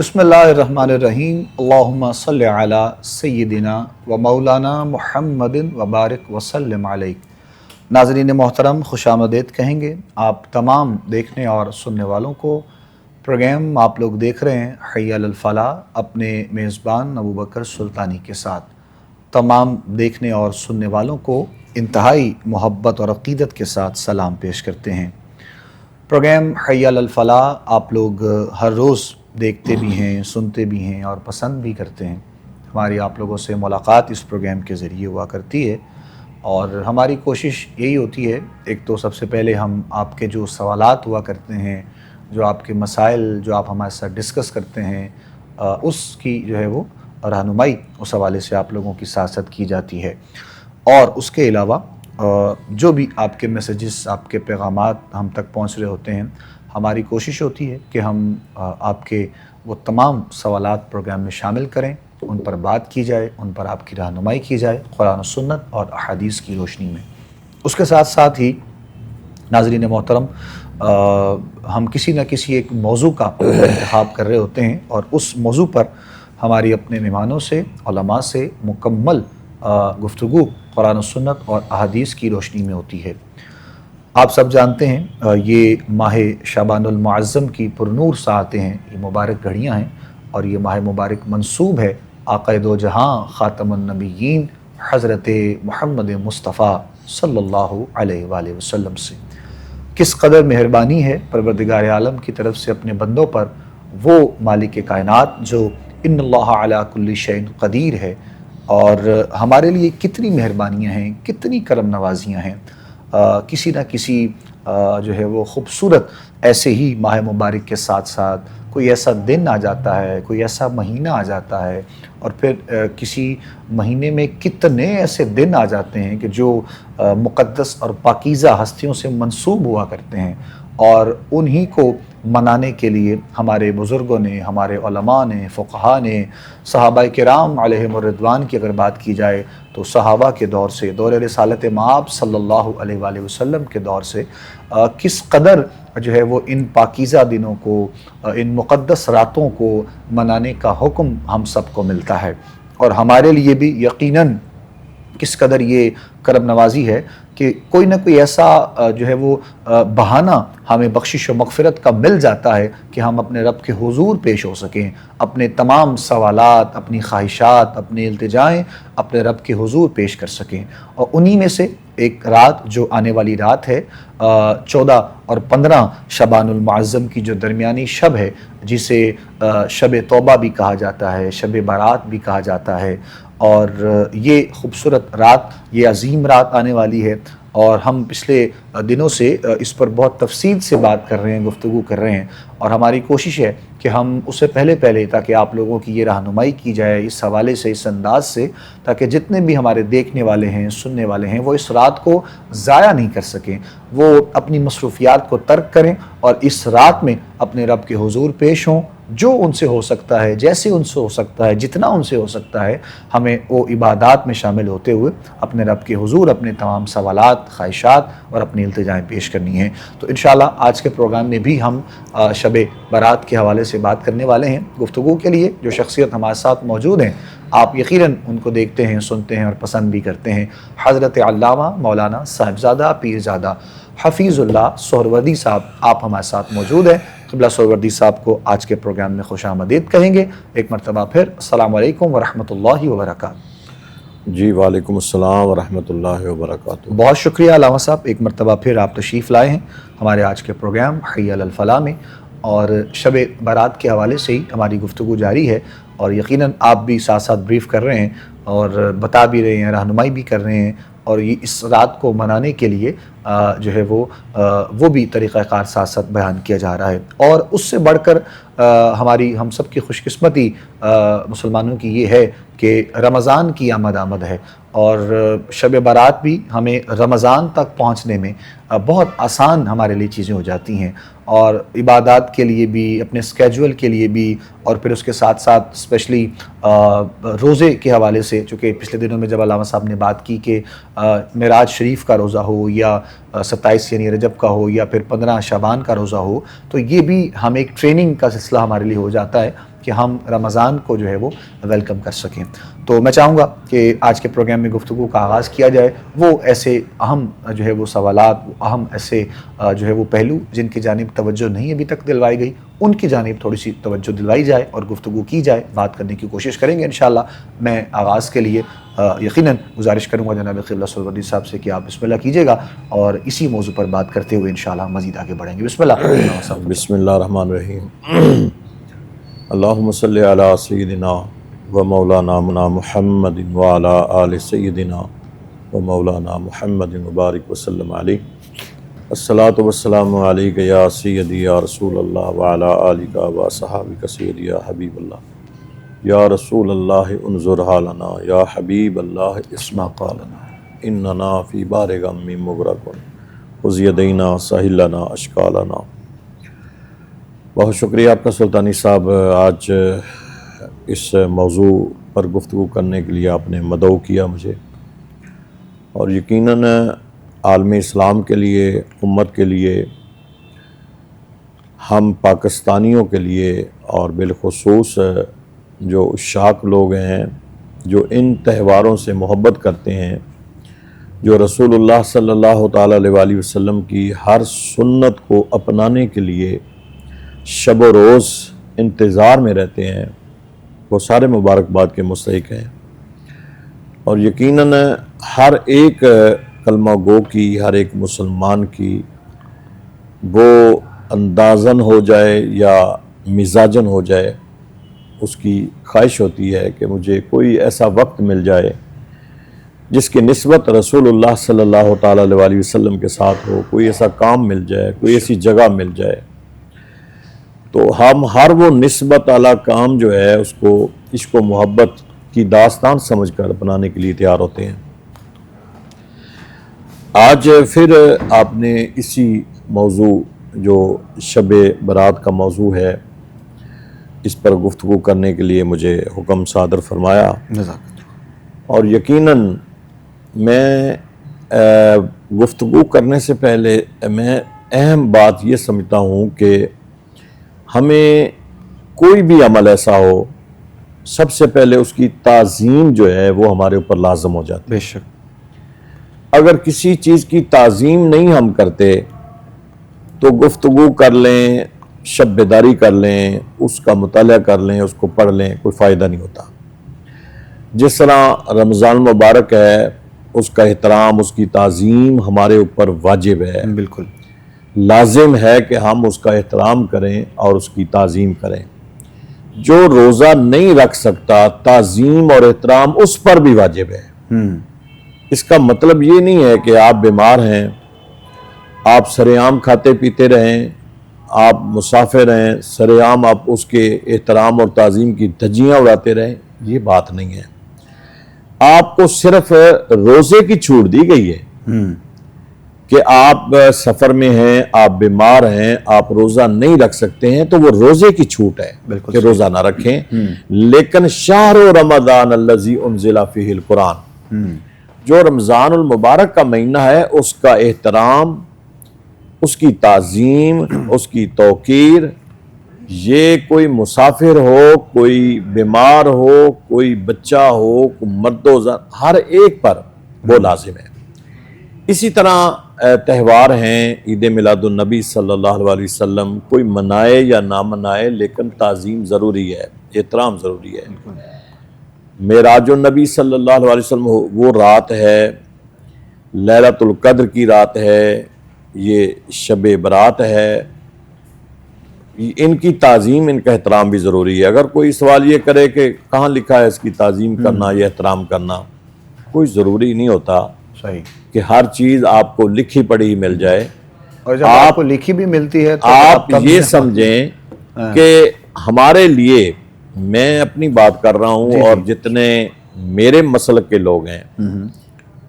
بسم اللہ الرحمن الرحیم اللہم صلی علی سیدنا و مولانا محمد وبارک وسلم علیہ۔ ناظرین محترم، خوش آمدید کہیں گے آپ تمام دیکھنے اور سننے والوں کو۔ پروگرام آپ لوگ دیکھ رہے ہیں حی علی الفلاح اپنے میزبان ابوبکر سلطانی کے ساتھ۔ تمام دیکھنے اور سننے والوں کو انتہائی محبت اور عقیدت کے ساتھ سلام پیش کرتے ہیں۔ پروگرام حی علی الفلاح آپ لوگ ہر روز دیکھتے بھی ہیں، سنتے بھی ہیں اور پسند بھی کرتے ہیں۔ ہماری آپ لوگوں سے ملاقات اس پروگرام کے ذریعے ہوا کرتی ہے اور ہماری کوشش یہی ہوتی ہے، ایک تو سب سے پہلے ہم آپ کے جو سوالات ہوا کرتے ہیں، جو آپ کے مسائل جو آپ ہمارے ساتھ ڈسکس کرتے ہیں، اس کی جو ہے وہ رہنمائی اس حوالے سے آپ لوگوں کی ساتھ کی جاتی ہے۔ اور اس کے علاوہ جو بھی آپ کے میسیجز، آپ کے پیغامات ہم تک پہنچ رہے ہوتے ہیں، ہماری کوشش ہوتی ہے کہ ہم آپ کے وہ تمام سوالات پروگرام میں شامل کریں، ان پر بات کی جائے، ان پر آپ کی رہنمائی کی جائے قرآن و سنت اور احادیث کی روشنی میں۔ اس کے ساتھ ساتھ ہی ناظرین محترم، ہم کسی نہ کسی ایک موضوع کا انتخاب کر رہے ہوتے ہیں اور اس موضوع پر ہماری اپنے مہمانوں سے، علماء سے مکمل گفتگو قرآن و سنت اور احادیث کی روشنی میں ہوتی ہے۔ آپ سب جانتے ہیں یہ ماہ شعبان المعظم کی پرنور ساعتیں ہیں، یہ مبارک گھڑیاں ہیں اور یہ ماہ مبارک منسوب ہے آقا دو جہاں خاتم النبیین حضرت محمد مصطفیٰ صلی اللہ علیہ وآلہ وسلم سے۔ کس قدر مہربانی ہے پروردگار عالم کی طرف سے اپنے بندوں پر، وہ مالک کائنات جو ان اللہ علی کل شیء قدیر ہے، اور ہمارے لیے کتنی مہربانیاں ہیں، کتنی کرم نوازیاں ہیں۔ کسی نہ کسی جو ہے وہ خوبصورت ایسے ہی ماہ مبارک کے ساتھ ساتھ کوئی ایسا دن آ جاتا ہے، کوئی ایسا مہینہ آ جاتا ہے، اور پھر کسی مہینے میں کتنے ایسے دن آ جاتے ہیں کہ جو مقدس اور پاکیزہ ہستیوں سے منسوب ہوا کرتے ہیں، اور انہی کو منانے کے لیے ہمارے بزرگوں نے، ہمارے علماء نے، فقہاء نے، صحابہ کرام علیہم الرضوان کی اگر بات کی جائے تو صحابہ کے دور سے، دور رسالت مآب صلی اللہ علیہ وآلہ وسلم کے دور سے کس قدر جو ہے وہ ان پاکیزہ دنوں کو، ان مقدس راتوں کو منانے کا حکم ہم سب کو ملتا ہے، اور ہمارے لیے بھی یقیناً کس قدر یہ کرم نوازی ہے کہ کوئی نہ کوئی ایسا جو ہے وہ بہانہ ہمیں بخشش و مغفرت کا مل جاتا ہے کہ ہم اپنے رب کے حضور پیش ہو سکیں، اپنے تمام سوالات، اپنی خواہشات، اپنی التجائیں اپنے رب کے حضور پیش کر سکیں۔ اور انہی میں سے ایک رات جو آنے والی رات ہے 14 اور 15 شعبان المعظم کی جو درمیانی شب ہے، جسے شب توبہ بھی کہا جاتا ہے، شب برات بھی کہا جاتا ہے، اور یہ خوبصورت رات، یہ عظیم رات آنے والی ہے، اور ہم پچھلے دنوں سے اس پر بہت تفصیل سے بات کر رہے ہیں، گفتگو کر رہے ہیں، اور ہماری کوشش ہے کہ ہم اسے پہلے تاکہ آپ لوگوں کی یہ رہنمائی کی جائے اس حوالے سے، اس انداز سے، تاکہ جتنے بھی ہمارے دیکھنے والے ہیں، سننے والے ہیں، وہ اس رات کو ضائع نہیں کر سکیں، وہ اپنی مصروفیات کو ترک کریں اور اس رات میں اپنے رب کے حضور پیش ہوں۔ جو ان سے ہو سکتا ہے، جیسے ان سے ہو سکتا ہے، جتنا ان سے ہو سکتا ہے، ہمیں وہ عبادات میں شامل ہوتے ہوئے اپنے رب کے حضور اپنے تمام سوالات، خواہشات اور اپنی التجائیں پیش کرنی ہیں۔ تو انشاءاللہ آج کے پروگرام میں بھی ہم شب برات کے حوالے سے بات کرنے والے ہیں۔ گفتگو کے لیے جو شخصیت ہمارے ساتھ موجود ہیں، آپ یقیناً ان کو دیکھتے ہیں، سنتے ہیں اور پسند بھی کرتے ہیں۔ حضرت علامہ مولانا صاحبزادہ پیرزادہ حفیظ اللہ سہروردی صاحب آپ ہمارے ساتھ موجود ہیں۔ قبلہ سہروردی صاحب کو آج کے پروگرام میں خوش آمدید کہیں گے۔ ایک مرتبہ پھر السلام علیکم ورحمۃ اللہ وبرکاتہ۔ جی وعلیکم السلام ورحمۃ اللہ وبرکاتہ۔ بہت شکریہ علامہ صاحب، ایک مرتبہ پھر آپ تشریف لائے ہیں ہمارے آج کے پروگرام حی علی الفلاح میں، اور شب برات کے حوالے سے ہی ہماری گفتگو جاری ہے، اور یقیناً آپ بھی ساتھ ساتھ بریف کر رہے ہیں اور بتا بھی رہے ہیں، رہنمائی بھی کر رہے ہیں، اور یہ اس رات کو منانے کے لیے جو ہے وہ بھی طریقہ کار ساتھ ساتھ بیان کیا جا رہا ہے۔ اور اس سے بڑھ کر ہم سب کی خوش قسمتی مسلمانوں کی یہ ہے کہ رمضان کی آمد ہے، اور شب برات بھی ہمیں رمضان تک پہنچنے میں بہت آسان ہمارے لیے چیزیں ہو جاتی ہیں، اور عبادات کے لیے بھی، اپنے اسکیجول کے لیے بھی، اور پھر اس کے ساتھ ساتھ اسپیشلی روزے کے حوالے سے، چونکہ پچھلے دنوں میں جب علامہ صاحب نے بات کی کہ معراج شریف کا روزہ ہو یا 27 یعنی رجب کا ہو یا پھر 15 شعبان کا روزہ ہو، تو یہ بھی ہم ایک ٹریننگ کا سلسلہ ہمارے لیے ہو جاتا ہے کہ ہم رمضان کو جو ہے وہ ویلکم کر سکیں۔ تو میں چاہوں گا کہ آج کے پروگرام میں گفتگو کا آغاز کیا جائے، وہ ایسے اہم جو ہے وہ سوالات، اہم ایسے جو ہے وہ پہلو جن کی جانب توجہ نہیں ابھی تک دلوائی گئی، ان کی جانب تھوڑی سی توجہ دلوائی جائے اور گفتگو کی جائے، بات کرنے کی کوشش کریں گے انشاءاللہ۔ میں آغاز کے لیے یقیناً گزارش کروں گا جناب قبلہ سہروردی صاحب سے کہ آپ بسم اللہ کیجیے گا اور اسی موضوع پر بات کرتے ہوئے انشاءاللہ مزید آگے بڑھیں گے۔ بسم اللہ۔ بسم اللہ الرحمن الرحیم۔ اللہم صلی علی سیدنا و مولانا محمد وعلی آل سیدنا و مولانا محمد مبارک وسلم علیہ۔ الصلاۃ والسلام علیک یا سیدی یا رسول اللہ وعلی آلک و صحابک سیدی یا حبیب اللہ یا رسول اللہ انظر حالنا یا حبیب اللہ اسمع قالنا اننا فی بار غم مغرقون خذ یدینا سہل لنا اشکالنا۔ بہت شکریہ آپ کا سلطانی صاحب، آج اس موضوع پر گفتگو کرنے کے لیے آپ نے مدعو کیا مجھے، اور یقیناً عالم اسلام کے لیے، امت کے لیے، ہم پاکستانیوں کے لیے اور بالخصوص جو عشاق لوگ ہیں جو ان تہواروں سے محبت کرتے ہیں، جو رسول اللہ صلی اللہ تعالیٰ علیہ وسلم کی ہر سنت کو اپنانے کے لیے شب و روز انتظار میں رہتے ہیں، وہ سارے مبارکباد کے مستحق ہیں۔ اور یقیناً ہر ایک کلمہ گو کی، ہر ایک مسلمان کی وہ اندازن ہو جائے یا مزاجن ہو جائے، اس کی خواہش ہوتی ہے کہ مجھے کوئی ایسا وقت مل جائے جس کی نسبت رسول اللہ صلی اللہ تعالیٰ علیہ وسلم کے ساتھ ہو، کوئی ایسا کام مل جائے، کوئی ایسی جگہ مل جائے۔ تو ہم ہر وہ نسبت اعلیٰ کام جو ہے اس کو عشق و محبت کی داستان سمجھ کر اپنانے کے لیے تیار ہوتے ہیں۔ آج پھر آپ نے اسی موضوع جو شب برات کا موضوع ہے، اس پر گفتگو کرنے کے لیے مجھے حکم صادر فرمایا، اور یقیناً میں گفتگو کرنے سے پہلے میں اہم بات یہ سمجھتا ہوں کہ ہمیں کوئی بھی عمل ایسا ہو، سب سے پہلے اس کی تعظیم جو ہے وہ ہمارے اوپر لازم ہو جاتی ہے۔ بے شک اگر کسی چیز کی تعظیم نہیں ہم کرتے تو گفتگو کر لیں، شب بیداری کر لیں، اس کا مطالعہ کر لیں، اس کو پڑھ لیں، کوئی فائدہ نہیں ہوتا۔ جس طرح رمضان مبارک ہے، اس کا احترام، اس کی تعظیم ہمارے اوپر واجب ہے، بالکل لازم ہے کہ ہم اس کا احترام کریں اور اس کی تعظیم کریں۔ جو روزہ نہیں رکھ سکتا، تعظیم اور احترام اس پر بھی واجب ہے۔ اس کا مطلب یہ نہیں ہے کہ آپ بیمار ہیں، آپ سرعام کھاتے پیتے رہیں، آپ مسافر ہیں، سرعام آپ اس کے احترام اور تعظیم کی دھجیاں اڑاتے رہیں، یہ بات نہیں ہے۔ آپ کو صرف روزے کی چھوٹ دی گئی ہے کہ آپ سفر میں ہیں، آپ بیمار ہیں، آپ روزہ نہیں رکھ سکتے ہیں، تو وہ روزے کی چھوٹ ہے کہ روزہ نہ رکھیں۔ لیکن شہر رمضان الذی انزل فیہ القرآن، جو رمضان المبارک کا مہینہ ہے، اس کا احترام، اس کی تعظیم، اس کی توقیر، یہ کوئی مسافر ہو، کوئی بیمار ہو، کوئی بچہ ہو، کوئی مرد و زن، ہر ایک پر وہ لازم ہے۔ اسی طرح تہوار ہیں، عید میلاد النبی صلی اللہ علیہ وسلم، کوئی منائے یا نہ منائے لیکن تعظیم ضروری ہے، احترام ضروری ہے۔ معراج النبی صلی اللہ علیہ وسلم وہ رات ہے، لیلۃ القدر کی رات ہے، یہ شب برات ہے، ان کی تعظیم، ان کا احترام بھی ضروری ہے۔ اگر کوئی سوال یہ کرے کہ کہاں لکھا ہے اس کی تعظیم کرنا یا احترام کرنا، کوئی ضروری نہیں ہوتا صحیح کہ ہر چیز آپ کو لکھی پڑھی ہی مل جائے۔ اور جب آپ کو لکھی بھی ملتی ہے تو آپ یہ سمجھیں کہ ہمارے لیے، میں اپنی بات کر رہا ہوں اور جتنے میرے مسلک کے لوگ ہیں،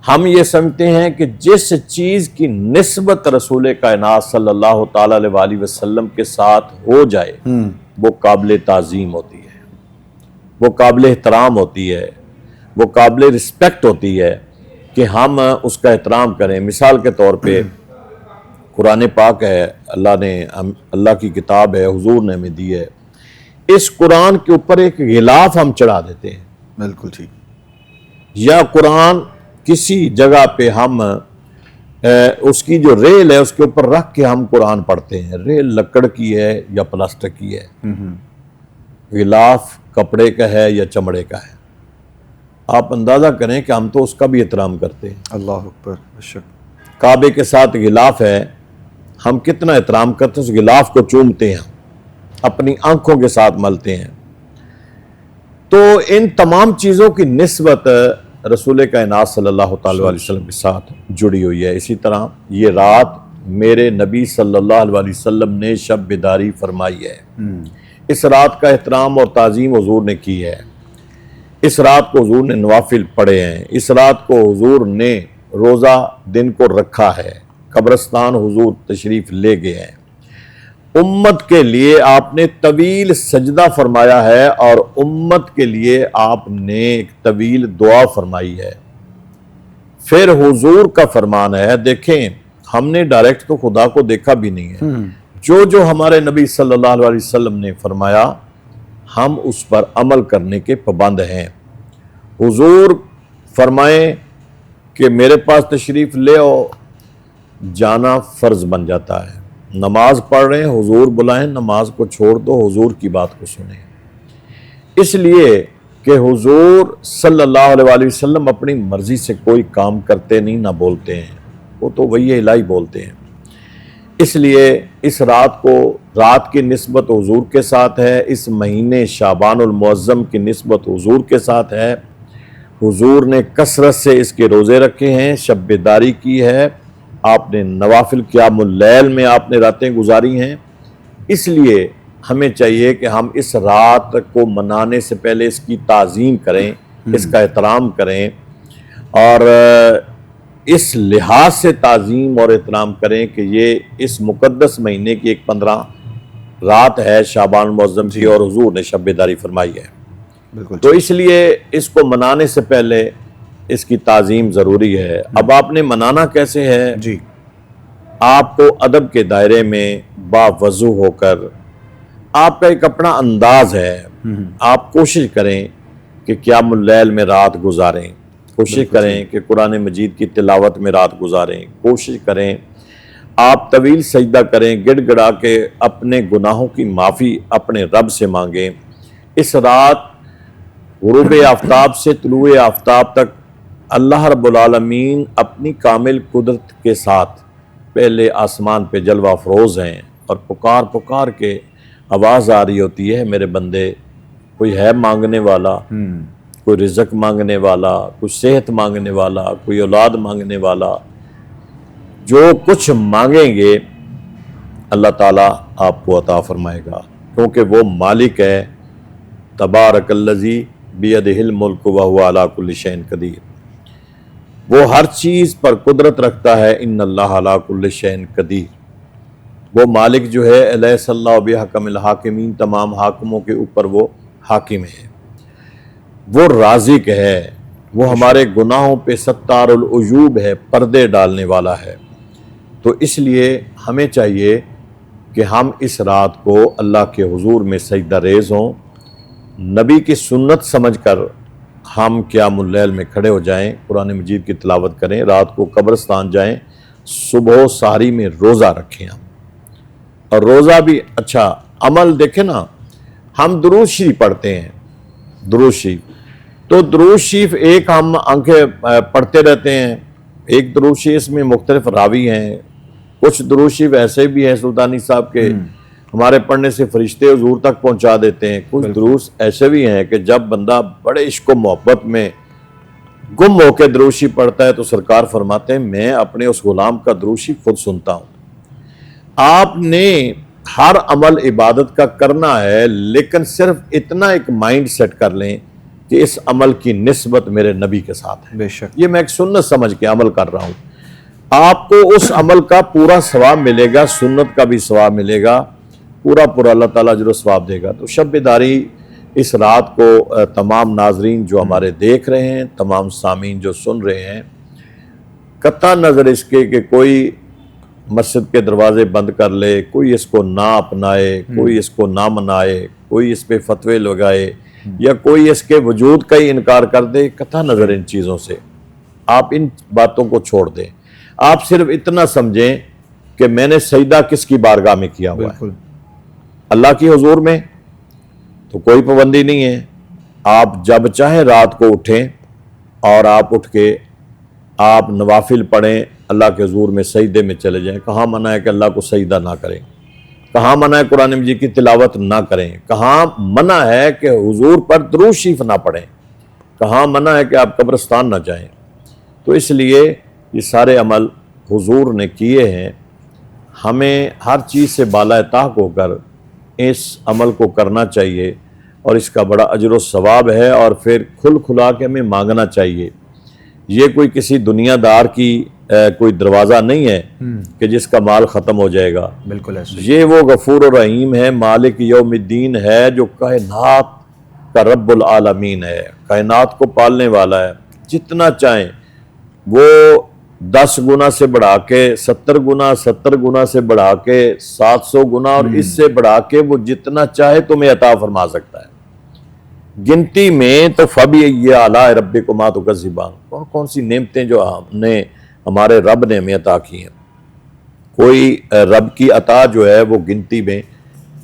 ہم یہ سمجھتے ہیں کہ جس چیز کی نسبت رسول کائنات صلی اللہ تعالیٰ علیہ وسلم کے ساتھ ہو جائے وہ قابل تعظیم ہوتی ہے۔ وہ قابل احترام ہوتی ہے، وہ قابل رسپیکٹ ہوتی ہے کہ ہم اس کا احترام کریں۔ مثال کے طور پہ قرآن پاک ہے، اللہ کی کتاب ہے، حضور نے ہمیں دی ہے، اس قرآن کے اوپر ایک غلاف ہم چڑھا دیتے ہیں، بالکل ٹھیک، یا قرآن کسی جگہ پہ ہم اس کی جو ریل ہے اس کے اوپر رکھ کے ہم قرآن پڑھتے ہیں، ریل لکڑ کی ہے یا پلاسٹک کی ہے، غلاف کپڑے کا ہے یا چمڑے کا ہے، آپ اندازہ کریں کہ ہم تو اس کا بھی احترام کرتے ہیں۔ اللہ اکبر، بے شک، کعبے کے ساتھ غلاف ہے، ہم کتنا احترام کرتے ہیں، اس غلاف کو چومتے ہیں، اپنی آنکھوں کے ساتھ ملتے ہیں۔ تو ان تمام چیزوں کی نسبت رسول کائنات صلی اللہ تعالی علیہ وسلم کے ساتھ جڑی ہوئی ہے۔ اسی طرح یہ رات میرے نبی صلی اللہ علیہ وسلم نے شب بیداری فرمائی ہے، اس رات کا احترام اور تعظیم حضور نے کی ہے، اس رات کو حضور نے نوافل پڑھے ہیں، اس رات کو حضور نے روزہ دن کو رکھا ہے، قبرستان حضور تشریف لے گئے ہیں، امت کے لیے آپ نے طویل سجدہ فرمایا ہے اور امت کے لیے آپ نے ایک طویل دعا فرمائی ہے۔ پھر حضور کا فرمان ہے، دیکھیں ہم نے ڈائریکٹ تو خدا کو دیکھا بھی نہیں ہے، جو ہمارے نبی صلی اللہ علیہ وسلم نے فرمایا ہم اس پر عمل کرنے کے پابند ہیں۔ حضور فرمائیں کہ میرے پاس تشریف لے آؤ، جانا فرض بن جاتا ہے، نماز پڑھ رہے ہیں حضور بلائیں، نماز کو چھوڑ دو، حضور کی بات کو سنیں، اس لیے کہ حضور صلی اللہ علیہ وسلم اپنی مرضی سے کوئی کام کرتے نہیں، نہ بولتے ہیں، وہ تو وحی الہی بولتے ہیں۔ اس لیے اس رات کی نسبت حضور کے ساتھ ہے، اس مہینے شعبان المعظم کی نسبت حضور کے ساتھ ہے، حضور نے کثرت سے اس کے روزے رکھے ہیں، شب بیداری کی ہے، آپ نے نوافل قیام اللیل میں آپ نے راتیں گزاری ہیں، اس لیے ہمیں چاہیے کہ ہم اس رات کو منانے سے پہلے اس کی تعظیم کریں، اس کا احترام کریں، اور اس لحاظ سے تعظیم اور احترام کریں کہ یہ اس مقدس مہینے کی ایک 15 رات ہے شعبان المعظم کی، اور حضور نے شب بیداری فرمائی ہے، بالکل، تو اس لیے اس کو منانے سے پہلے اس کی تعظیم ضروری ہے۔ اب آپ نے منانا کیسے ہے؟ جی، آپ کو ادب کے دائرے میں باوضو ہو کر، آپ کا ایک اپنا انداز ہے، آپ کوشش کریں کہ قیام اللیل میں رات گزاریں، کوشش کریں کہ قرآن مجید کی تلاوت میں رات گزاریں، کوشش کریں آپ طویل سجدہ کریں، گڑ گڑا کے اپنے گناہوں کی معافی اپنے رب سے مانگیں۔ اس رات غروب آفتاب سے طلوع آفتاب تک اللہ رب العالمین اپنی کامل قدرت کے ساتھ پہلے آسمان پہ جلوہ افروز ہیں، اور پکار پکار کے آواز آ رہی ہوتی ہے، میرے بندے کوئی ہے مانگنے والا، کوئی رزق مانگنے والا، کوئی صحت مانگنے والا، کوئی اولاد مانگنے والا، جو کچھ مانگیں گے اللہ تعالیٰ آپ کو عطا فرمائے گا، کیونکہ وہ مالک ہے، تبارک الذی بیدہ الملک وہو علی کل شیء قدیر، وہ ہر چیز پر قدرت رکھتا ہے، ان اللہ علی کل شیء قدیر، وہ مالک جو ہے الیس اللہ بحکم الحاکمین، تمام حاکموں کے اوپر وہ حاکم ہے، وہ رازق ہے، وہ ہمارے گناہوں پہ ستار العیوب ہے، پردے ڈالنے والا ہے۔ تو اس لیے ہمیں چاہیے کہ ہم اس رات کو اللہ کے حضور میں سجدہ ریز ہوں، نبی کی سنت سمجھ کر ہم قیام اللیل میں کھڑے ہو جائیں، قرآن مجید کی تلاوت کریں، رات کو قبرستان جائیں، صبح و سحری میں روزہ رکھیں ہم، اور روزہ بھی اچھا عمل دیکھیں نا، ہم درود شریف پڑھتے ہیں، درود شریف، تو درود شریف ایک ہم آنکھیں پڑھتے رہتے ہیں، ایک درود شریف میں مختلف راوی ہیں، کچھ درود شریف ایسے بھی ہیں سلطانی صاحب کے ہمارے پڑھنے سے فرشتے حضور تک پہنچا دیتے ہیں، کچھ درود ایسے بھی ہیں کہ جب بندہ بڑے عشق و محبت میں گم ہو کے درود شریف پڑھتا ہے تو سرکار فرماتے ہیں میں اپنے اس غلام کا درود شریف خود سنتا ہوں۔ آپ نے ہر عمل عبادت کا کرنا ہے، لیکن صرف اتنا ایک مائنڈ سیٹ کر لیں کہ اس عمل کی نسبت میرے نبی کے ساتھ ہے، بے شک، یہ میں ایک سنت سمجھ کے عمل کر رہا ہوں، آپ کو اس عمل کا پورا ثواب ملے گا، سنت کا بھی ثواب ملے گا، پورا اللہ تعالیٰ اجر و ثواب دے گا۔ تو شب بیداری اس رات کو تمام ناظرین جو ہمارے دیکھ رہے ہیں، تمام سامعین جو سن رہے ہیں، قطع نظر اس کے کہ کوئی مسجد کے دروازے بند کر لے، کوئی اس کو نہ اپنائے، کوئی اس کو نہ منائے، کوئی اس پہ فتوے لگائے یا کوئی اس کے وجود کا ہی انکار کر دے، قطع نظر ان چیزوں سے آپ ان باتوں کو چھوڑ دیں۔ آپ صرف اتنا سمجھیں کہ میں نے سجدہ کس کی بارگاہ میں کیا ہوا ہے، اللہ کی حضور میں، تو کوئی پابندی نہیں ہے۔ آپ جب چاہیں رات کو اٹھیں اور آپ اٹھ کے آپ نوافل پڑھیں، اللہ کے حضور میں سجدے میں چلے جائیں۔ کہاں منع ہے کہ اللہ کو سجدہ نہ کریں؟ کہاں منع ہے قرآن مجید کی تلاوت نہ کریں؟ کہاں منع ہے کہ حضور پر درود شریف نہ پڑھیں؟ کہاں منع ہے کہ آپ قبرستان نہ جائیں؟ تو اس لیے یہ سارے عمل حضور نے کیے ہیں، ہمیں ہر چیز سے بالا طاق ہو کر اس عمل کو کرنا چاہیے، اور اس کا بڑا اجر و ثواب ہے، اور پھر کھل کھلا کے ہمیں مانگنا چاہیے۔ یہ کوئی کسی دنیا دار کی کوئی دروازہ نہیں ہے کہ جس کا مال ختم ہو جائے گا۔ بالکل ایسے یہ وہ غفور و رحیم ہے، مالک یوم الدین ہے، جو کائنات کا رب العالمین ہے، کائنات کو پالنے والا ہے۔ جتنا چاہیں وہ 10 گنا سے بڑھا کے 70 گنا، 70 گنا سے بڑھا کے 700 گنا، اور اس سے بڑھا کے وہ جتنا چاہے تمہیں عطا فرما سکتا ہے۔ گنتی میں تو فَبِأَيِّ آلَاءِ رَبِّكُمَا تُكَذِّبَانِ، کون کون سی نعمتیں جو ہمارے رب نے ہمیں عطا کی ہیں۔ کوئی رب کی عطا جو ہے وہ گنتی میں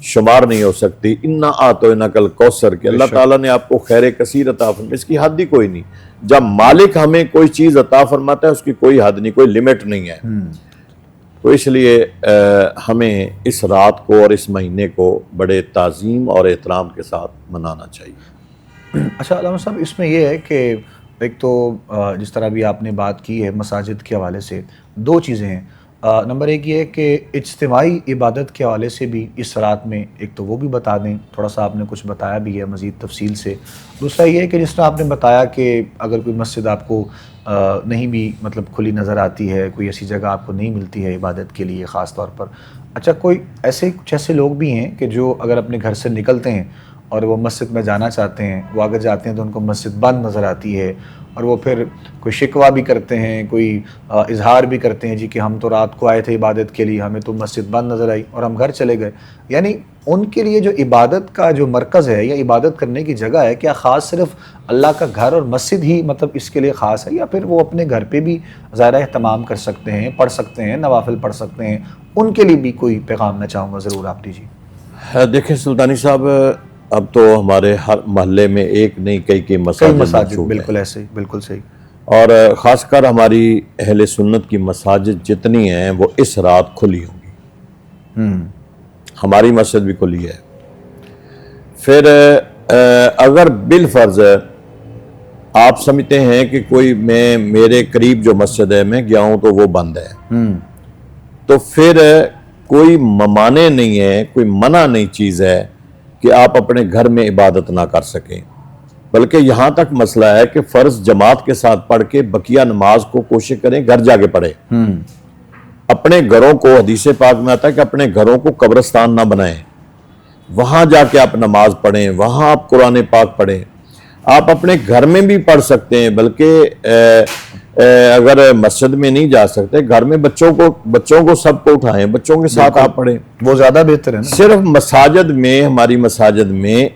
شمار نہیں ہو سکتی۔ اِنَّا أَعْطَيْنَاكَ الْكَوْثَرَ کہ اللہ تعالیٰ نے آپ کو خیر کثیر عطا فرمائی، اس کی حد ہی کوئی نہیں۔ جب مالک ہمیں کوئی چیز عطا فرماتا ہے اس کی کوئی حد نہیں، کوئی لیمٹ نہیں ہے۔ تو اس لیے ہمیں اس رات کو اور اس مہینے کو بڑے تعظیم اور احترام کے ساتھ منانا چاہیے۔ اچھا علامہ صاحب، اس میں یہ ہے کہ ایک تو جس طرح بھی آپ نے بات کی ہے مساجد کے حوالے سے، دو چیزیں ہیں۔ نمبر ایک یہ ہے کہ اجتماعی عبادت کے حوالے سے بھی اس رات میں ایک تو وہ بھی بتا دیں، تھوڑا سا آپ نے کچھ بتایا بھی ہے مزید تفصیل سے۔ دوسرا یہ ہے کہ جس طرح آپ نے بتایا کہ اگر کوئی مسجد آپ کو نہیں بھی مطلب کھلی نظر آتی ہے، کوئی ایسی جگہ آپ کو نہیں ملتی ہے عبادت کے لیے خاص طور پر، اچھا کوئی کچھ ایسے لوگ بھی ہیں کہ جو اگر اپنے گھر سے نکلتے ہیں اور وہ مسجد میں جانا چاہتے ہیں، وہ اگر جاتے ہیں تو ان کو مسجد بند نظر آتی ہے، اور وہ پھر کوئی شکوہ بھی کرتے ہیں، کوئی اظہار بھی کرتے ہیں جی کہ ہم تو رات کو آئے تھے عبادت کے لیے، ہمیں تو مسجد بند نظر آئی اور ہم گھر چلے گئے۔ یعنی ان کے لیے جو عبادت کا جو مرکز ہے یا عبادت کرنے کی جگہ ہے، کیا خاص صرف اللہ کا گھر اور مسجد ہی مطلب اس کے لیے خاص ہے، یا پھر وہ اپنے گھر پہ بھی ظاہرہ اہتمام کر سکتے ہیں، پڑھ سکتے ہیں، نوافل پڑھ سکتے ہیں؟ ان کے لیے بھی کوئی پیغام میں چاہوں گا ضرور آپ دیجیے۔ دیکھیں سلطانی صاحب، اب تو ہمارے ہر محلے میں ایک نہیں کئی مساجد بالکل ایسے، بالکل صحیح۔ اور خاص کر ہماری اہل سنت کی مساجد جتنی ہیں وہ اس رات کھلی ہوں گی۔ ہماری مسجد بھی کھلی ہے۔ پھر اگر بالفرض آپ سمجھتے ہیں کہ کوئی میرے قریب جو مسجد ہے میں گیا ہوں تو وہ بند ہے، تو پھر کوئی ممانع نہیں ہے، کوئی منع نہیں چیز ہے کہ آپ اپنے گھر میں عبادت نہ کر سکیں، بلکہ یہاں تک مسئلہ ہے کہ فرض جماعت کے ساتھ پڑھ کے بقیہ نماز کو کوشش کریں گھر جا کے پڑھیں۔ اپنے گھروں کو، حدیث پاک میں آتا ہے کہ اپنے گھروں کو قبرستان نہ بنائیں، وہاں جا کے آپ نماز پڑھیں، وہاں آپ قرآن پاک پڑھیں۔ آپ اپنے گھر میں بھی پڑھ سکتے ہیں، بلکہ اگر مسجد میں نہیں جا سکتے، گھر میں بچوں کو سب کو اٹھائیں، بچوں کے ساتھ آپ پڑھیں، وہ زیادہ بہتر ہے نا۔ صرف مساجد میں، ہماری مساجد میں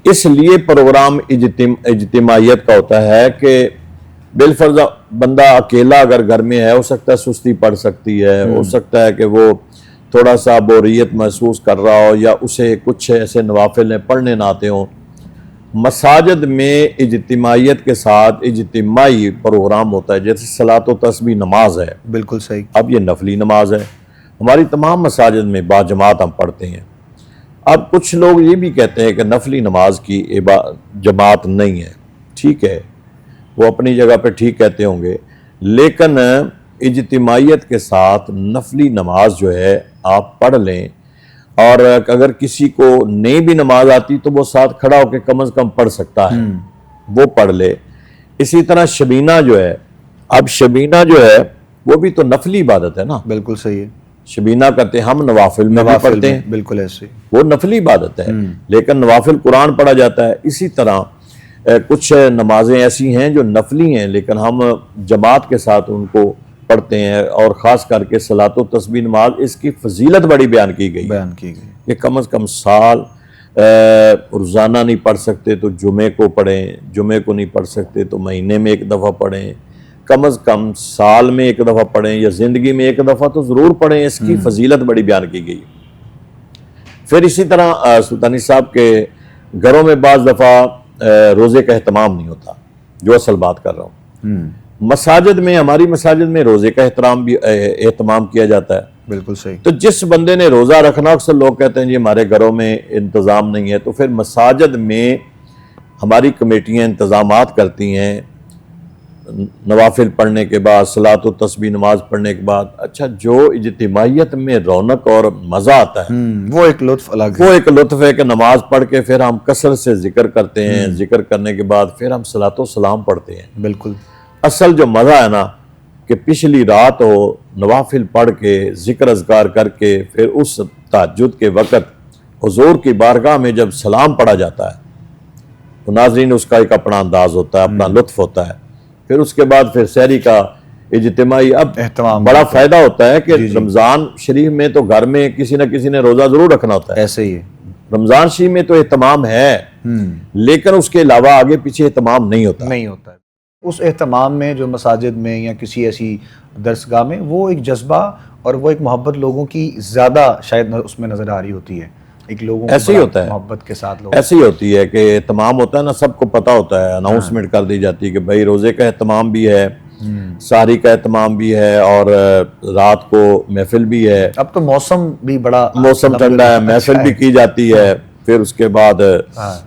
اس لیے پروگرام اجتماعیت کا ہوتا ہے کہ بالفرض بندہ اکیلا اگر گھر میں ہے، ہو سکتا ہے سستی پڑ سکتی ہے، ہو سکتا ہے کہ وہ تھوڑا سا بوریت محسوس کر رہا ہو، یا اسے کچھ ایسے نوافل پڑھنے نہ آتے ہوں۔ مساجد میں اجتماعیت کے ساتھ اجتماعی پروگرام ہوتا ہے، جیسے صلاۃ و تسبیح نماز ہے، بالکل صحیح۔ اب یہ نفلی نماز ہے، ہماری تمام مساجد میں باجماعت ہم پڑھتے ہیں۔ اب کچھ لوگ یہ بھی کہتے ہیں کہ نفلی نماز کی جماعت نہیں ہے، ٹھیک ہے، وہ اپنی جگہ پہ ٹھیک کہتے ہوں گے، لیکن اجتماعیت کے ساتھ نفلی نماز جو ہے آپ پڑھ لیں، اور اگر کسی کو نہیں بھی نماز آتی تو وہ ساتھ کھڑا ہو کے کم از کم پڑھ سکتا ہے، وہ پڑھ لے۔ اسی طرح شبینہ جو ہے، اب شبینہ جو ہے وہ بھی تو نفلی عبادت ہے نا، بالکل صحیح ہے۔ شبینہ کرتے ہیں، ہم نوافل میں بھی پڑھتے ہیں، بالکل ایسے وہ نفلی عبادت ہے، لیکن نوافل قرآن پڑھا جاتا ہے۔ اسی طرح کچھ نمازیں ایسی ہیں جو نفلی ہیں لیکن ہم جماعت کے ساتھ ان کو پڑھتے ہیں، اور خاص کر کے صلاۃ و تسبیح نماز، اس کی فضیلت بڑی بیان کی گئی کہ کم از کم سال روزانہ نہیں پڑھ سکتے تو جمعے کو پڑھیں، جمعے کو نہیں پڑھ سکتے تو مہینے میں ایک دفعہ پڑھیں، کم از کم سال میں ایک دفعہ پڑھیں یا زندگی میں ایک دفعہ تو ضرور پڑھیں، اس کی فضیلت بڑی بیان کی گئی۔ پھر اسی طرح سلطانی صاحب کے گھروں میں بعض دفعہ روزے کا اہتمام نہیں ہوتا، جو اصل بات کر رہا ہوں۔ مساجد میں، ہماری مساجد میں روزے کا اہتمام کیا جاتا ہے، بالکل صحیح۔ تو جس بندے نے روزہ رکھنا، اکثر لوگ کہتے ہیں جی ہمارے گھروں میں انتظام نہیں ہے، تو پھر مساجد میں ہماری کمیٹیاں انتظامات کرتی ہیں نوافل پڑھنے کے بعد، صلاۃ و تسبیح نماز پڑھنے کے بعد۔ اچھا، جو اجتماعیت میں رونق اور مزہ آتا ہے، وہ ایک لطف الگ ہے، وہ ایک لطف ہے کہ نماز پڑھ کے پھر ہم کثرت سے ذکر کرتے ہیں، ذکر کرنے کے بعد پھر ہم صلاۃ و سلام پڑھتے ہیں۔ بالکل اصل جو مزہ ہے نا کہ پچھلی رات ہو نوافل پڑھ کے ذکر اذکار کر کے پھر اس تہجد کے وقت حضور کی بارگاہ میں جب سلام پڑھا جاتا ہے تو ناظرین اس کا ایک اپنا انداز ہوتا ہے، اپنا لطف ہوتا ہے۔ پھر اس کے بعد پھر سحری کا اجتماعی اب اہتمام بڑا فائدہ ہوتا ہے کہ رمضان شریف میں تو گھر میں کسی نہ کسی نے روزہ ضرور رکھنا ہوتا ہے، ایسے ہی ہے۔ رمضان شریف میں تو اہتمام ہے لیکن اس کے علاوہ آگے پیچھے اہتمام نہیں ہوتا۔ اس اہتمام میں جو مساجد میں یا کسی ایسی درسگاہ میں، وہ ایک جذبہ اور وہ ایک محبت لوگوں کی زیادہ شاید اس میں نظر آ رہی ہوتی ہے، ایک لوگوں کو ایسے ہی ہوتا ہے، محبت کے ساتھ لوگ ایسی ہوتی ہے کہ اہتمام ہوتا ہے نا، سب کو پتہ ہوتا ہے، اناؤنسمنٹ کر دی جاتی ہے کہ بھائی روزے کا اہتمام بھی ہے، سحری کا اہتمام بھی ہے، اور رات کو محفل بھی ہے۔ اب تو موسم بھی بڑا موسم ٹھنڈا ہے، محفل بھی کی جاتی ہے، پھر اس کے بعد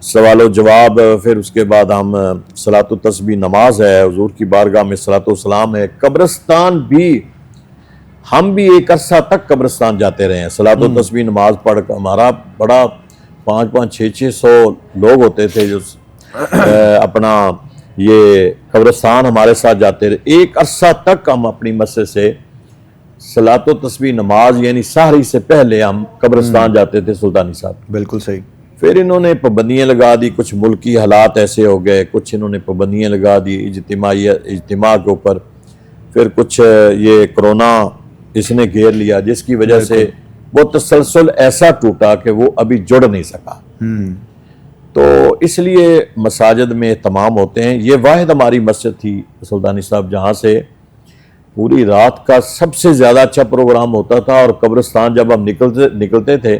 سوال و جواب، پھر اس کے بعد ہم صلاۃ و تسبیح نماز ہے، حضور کی بارگاہ میں صلاۃ و سلام ہے۔ قبرستان بھی، ہم بھی ایک عرصہ تک قبرستان جاتے رہے ہیں، صلاۃ و تسبیح نماز پڑھ کر۔ ہمارا بڑا 500-600 لوگ ہوتے تھے جو اپنا یہ قبرستان ہمارے ساتھ جاتے رہے۔ ایک عرصہ تک ہم اپنی مسجد سے صلاۃ و تسبیح نماز یعنی سحری سے پہلے ہم قبرستان جاتے تھے سلطانی صاحب۔ بالکل صحیح۔ پھر انہوں نے پابندیاں لگا دی، کچھ ملکی حالات ایسے ہو گئے، کچھ انہوں نے پابندیاں لگا دی اجتماع کے اوپر، پھر کچھ یہ کرونا اس نے گھیر لیا، جس کی وجہ سے وہ تسلسل ایسا ٹوٹا کہ وہ ابھی جڑ نہیں سکا۔ تو اس لیے مساجد میں اہتمام ہوتے ہیں۔ یہ واحد ہماری مسجد تھی سلطانی صاحب جہاں سے پوری رات کا سب سے زیادہ اچھا پروگرام ہوتا تھا، اور قبرستان جب ہم نکلتے تھے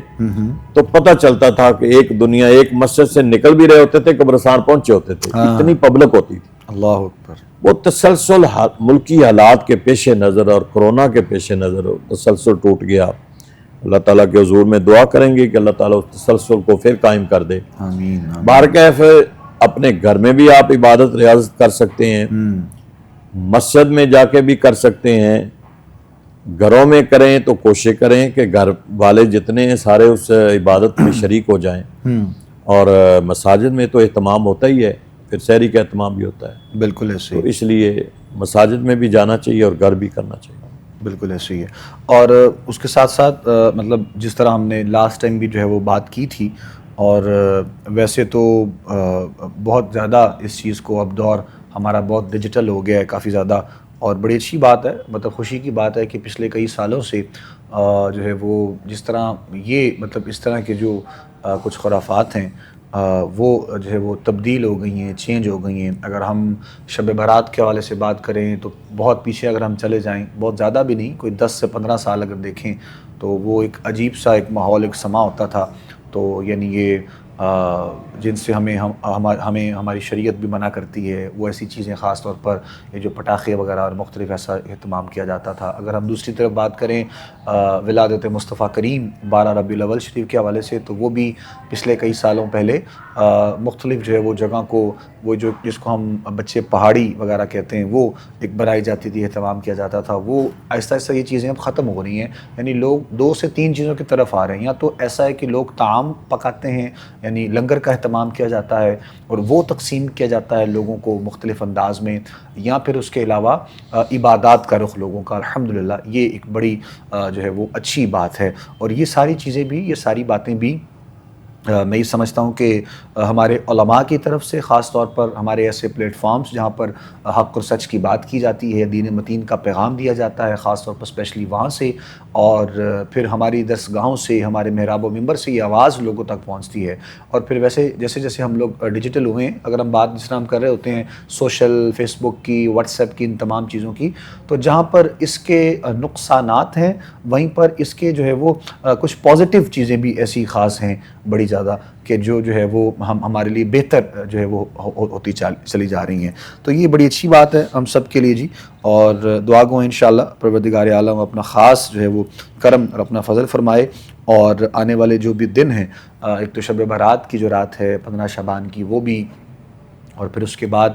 تو پتہ چلتا تھا کہ ایک دنیا، ایک مسجد سے نکل بھی رہے ہوتے تھے، قبرستان پہنچے ہوتے تھے، اتنی پبلک ہوتی تھی۔ اللہ اکبر۔ وہ تسلسل ملکی حالات کے پیش نظر اور کرونا کے پیش نظر تسلسل ٹوٹ گیا۔ اللہ تعالیٰ کے حضور میں دعا کریں گے کہ اللہ تعالیٰ اس تسلسل کو پھر قائم کر دے۔ آمین۔ بہرکیف اپنے گھر میں بھی آپ عبادت ریاضت کر سکتے ہیں، مسجد میں جا کے بھی کر سکتے ہیں، گھروں میں کریں تو کوشش کریں کہ گھر والے جتنے ہیں سارے اس عبادت میں شریک ہو جائیں، اور مساجد میں تو اہتمام ہوتا ہی ہے، پھر سحری کا اہتمام بھی ہوتا ہے۔ بالکل ایسے تو اس لیے مساجد میں بھی جانا چاہیے اور گھر بھی کرنا چاہیے۔ بالکل ایسے ہی ہے۔ اور اس کے ساتھ ساتھ مطلب جس طرح ہم نے لاسٹ ٹائم بھی جو ہے وہ بات کی تھی، اور ویسے تو بہت زیادہ اس چیز کو اب دور ہمارا بہت ڈیجیٹل ہو گیا ہے کافی زیادہ، اور بڑی اچھی بات ہے، مطلب خوشی کی بات ہے کہ پچھلے کئی سالوں سے جو ہے وہ جس طرح یہ مطلب اس طرح کے جو کچھ خرافات ہیں وہ جو ہے وہ تبدیل ہو گئی ہیں، چینج ہو گئی ہیں۔ اگر ہم شب برات کے حوالے سے بات کریں تو بہت پیچھے اگر ہم چلے جائیں، بہت زیادہ بھی نہیں، کوئی 10 سے 15 سال اگر دیکھیں تو وہ ایک عجیب سا ایک ماحول، ایک سما ہوتا تھا۔ تو یعنی یہ جن سے ہمیں ہماری شریعت بھی منع کرتی ہے، وہ ایسی چیزیں، خاص طور پر یہ جو پٹاخے وغیرہ اور مختلف ایسا اہتمام کیا جاتا تھا۔ اگر ہم دوسری طرف بات کریں ولادت مصطفیٰ کریم 12 ربیع الاول شریف کے حوالے سے، تو وہ بھی پچھلے کئی سالوں پہلے مختلف جو ہے وہ جگہ کو وہ جو جس کو ہم بچے پہاڑی وغیرہ کہتے ہیں وہ ایک بنائی جاتی تھی، اہتمام کیا جاتا تھا، وہ آہستہ آہستہ یہ چیزیں اب ختم ہو رہی ہیں. یعنی لوگ 2 سے 3 چیزوں کی طرف آ رہے ہیں. یا تو ایسا ہے کہ لوگ طعام پکاتے ہیں، یعنی لنگر کا اہتمام کیا جاتا ہے اور وہ تقسیم کیا جاتا ہے لوگوں کو مختلف انداز میں، یا پھر اس کے علاوہ عبادات کا رخ لوگوں کا. الحمدللہ یہ ایک بڑی جو ہے وہ اچھی بات ہے. اور یہ ساری چیزیں بھی، یہ ساری باتیں بھی میں یہ سمجھتا ہوں کہ ہمارے علماء کی طرف سے، خاص طور پر ہمارے ایسے پلیٹ فارمز جہاں پر حق اور سچ کی بات کی جاتی ہے، دین متین کا پیغام دیا جاتا ہے، خاص طور پر اسپیشلی وہاں سے، اور پھر ہماری درسگاہوں سے، ہمارے محراب و منبر سے یہ آواز لوگوں تک پہنچتی ہے. اور پھر ویسے جیسے جیسے ہم لوگ ڈیجیٹل ہوئے ہیں، اگر ہم بات جس طرح ہم کر رہے ہوتے ہیں سوشل، فیس بک کی، واٹس ایپ کی، ان تمام چیزوں کی، تو جہاں پر اس کے نقصانات ہیں وہیں پر اس کے جو ہے وہ کچھ پازیٹیو چیزیں بھی ایسی خاص ہیں بڑی زیادہ، کہ جو ہے وہ ہمارے لیے بہتر جو ہے وہ ہوتی چلی جا رہی ہیں. تو یہ بڑی اچھی بات ہے ہم سب کے لیے جی. اور دعا گو انشاءاللہ پروردگار عالم اپنا خاص جو ہے وہ کرم اور اپنا فضل فرمائے. اور آنے والے جو بھی دن ہیں، ایک تو شب برات کی جو رات ہے 15 شعبان کی، وہ بھی، اور پھر اس کے بعد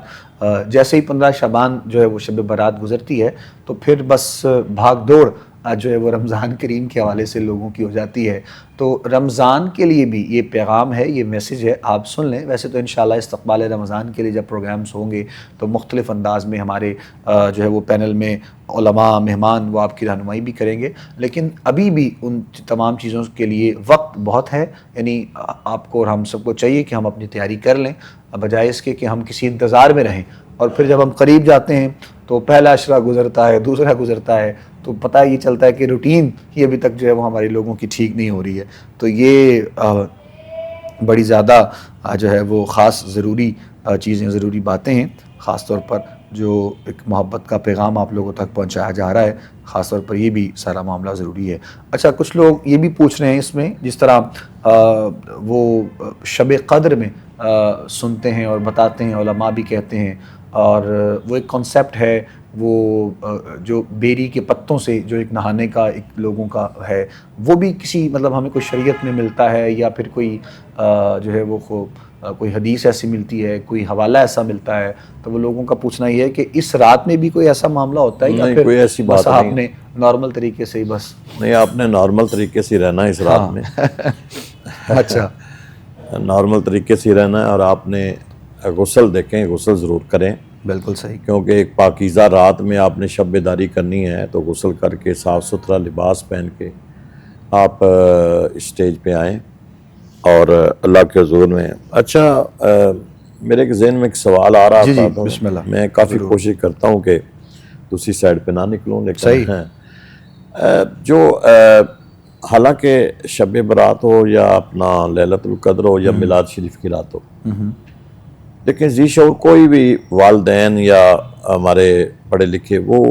جیسے ہی 15 شعبان جو ہے وہ شب برات گزرتی ہے تو پھر بس بھاگ دوڑ جو ہے وہ رمضان کریم کے حوالے سے لوگوں کی ہو جاتی ہے. تو رمضان کے لیے بھی یہ پیغام ہے، یہ میسیج ہے، آپ سن لیں. ویسے تو انشاءاللہ استقبال رمضان کے لیے جب پروگرامز ہوں گے تو مختلف انداز میں ہمارے جو ہے وہ پینل میں علماء مہمان وہ آپ کی رہنمائی بھی کریں گے. لیکن ابھی بھی ان تمام چیزوں کے لیے وقت بہت ہے. یعنی آپ کو اور ہم سب کو چاہیے کہ ہم اپنی تیاری کر لیں، بجائے اس کے کہ ہم کسی انتظار میں رہیں. اور پھر جب ہم قریب جاتے ہیں تو پہلا عشرہ گزرتا ہے، دوسرا گزرتا ہے، تو پتہ یہ چلتا ہے کہ روٹین ہی ابھی تک جو ہے وہ ہمارے لوگوں کی ٹھیک نہیں ہو رہی ہے. تو یہ بڑی زیادہ جو ہے وہ خاص ضروری چیزیں، ضروری باتیں ہیں. خاص طور پر جو ایک محبت کا پیغام آپ لوگوں تک پہنچایا جا رہا ہے، خاص طور پر یہ بھی سارا معاملہ ضروری ہے. اچھا، کچھ لوگ یہ بھی پوچھ رہے ہیں اس میں، جس طرح وہ شب قدر میں سنتے ہیں اور بتاتے ہیں، علماء بھی کہتے ہیں، اور وہ ایک کنسیپٹ ہے، وہ جو بیری کے پتوں سے جو ایک نہانے کا ایک لوگوں کا ہے، وہ بھی کسی مطلب ہمیں کوئی شریعت میں ملتا ہے، یا پھر کوئی جو ہے وہ کوئی حدیث ایسی ملتی ہے، کوئی حوالہ ایسا ملتا ہے؟ تو وہ لوگوں کا پوچھنا یہ ہے کہ اس رات میں بھی کوئی ایسا معاملہ ہوتا ہے، یا نہیں، پھر کوئی ایسی بات بس آپ نہیں. نے نارمل طریقے سے ہی بس؟ نہیں، آپ نے نارمل طریقے سے رہنا ہے اس رات میں. اچھا، نارمل طریقے سے رہنا ہے. اور آپ نے غسل دیکھیں، غسل ضرور کریں، بالکل صحیح. کیونکہ ایک پاکیزہ رات میں آپ نے شب بیداری کرنی ہے. تو غسل کر کے صاف ستھرا لباس پہن کے آپ اسٹیج پہ آئیں اور اللہ کے حضور میں. اچھا، میرے کے ذہن میں ایک سوال آ رہا تھا، تو بسم اللہ. میں کافی کوشش کرتا ہوں کہ دوسری سائڈ پہ نہ نکلوں، لیکن صحیح. جو حالانکہ شب برات ہو یا اپنا لیلۃ القدر ہو یا میلاد شریف کی رات ہو، لیکن ذی شعور کوئی بھی والدین یا ہمارے پڑھے لکھے وہ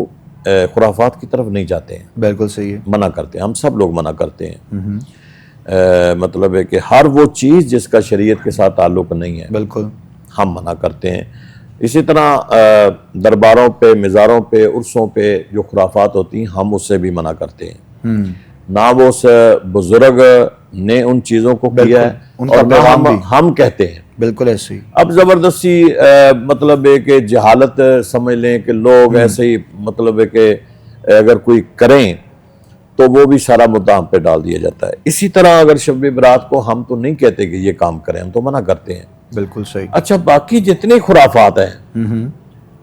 خرافات کی طرف نہیں جاتے ہیں. بالکل صحیح ہے. منع کرتے ہیں، ہم سب لوگ منع کرتے ہیں. مطلب ہے کہ ہر وہ چیز جس کا شریعت کے ساتھ تعلق نہیں ہے، بالکل ہم منع کرتے ہیں. اسی طرح درباروں پہ، مزاروں پہ، عرسوں پہ جو خرافات ہوتی ہیں، ہم اس سے بھی منع کرتے ہیں. نہ وہ اس بزرگ نے ان چیزوں کو کیا ہے، ان کا اور نہ پیغام بھی ہم کہتے ہیں. بالکل ایسے ہی. اب زبردستی مطلب ہے کہ جہالت سمجھ لیں کہ لوگ ایسے ہی، مطلب ہے کہ اگر کوئی کریں تو وہ بھی سارا مدعا ہم پہ ڈال دیا جاتا ہے. اسی طرح اگر شب برات کو ہم تو نہیں کہتے کہ یہ کام کریں، ہم تو منع کرتے ہیں. بالکل صحیح. اچھا، باقی جتنے خرافات ہیں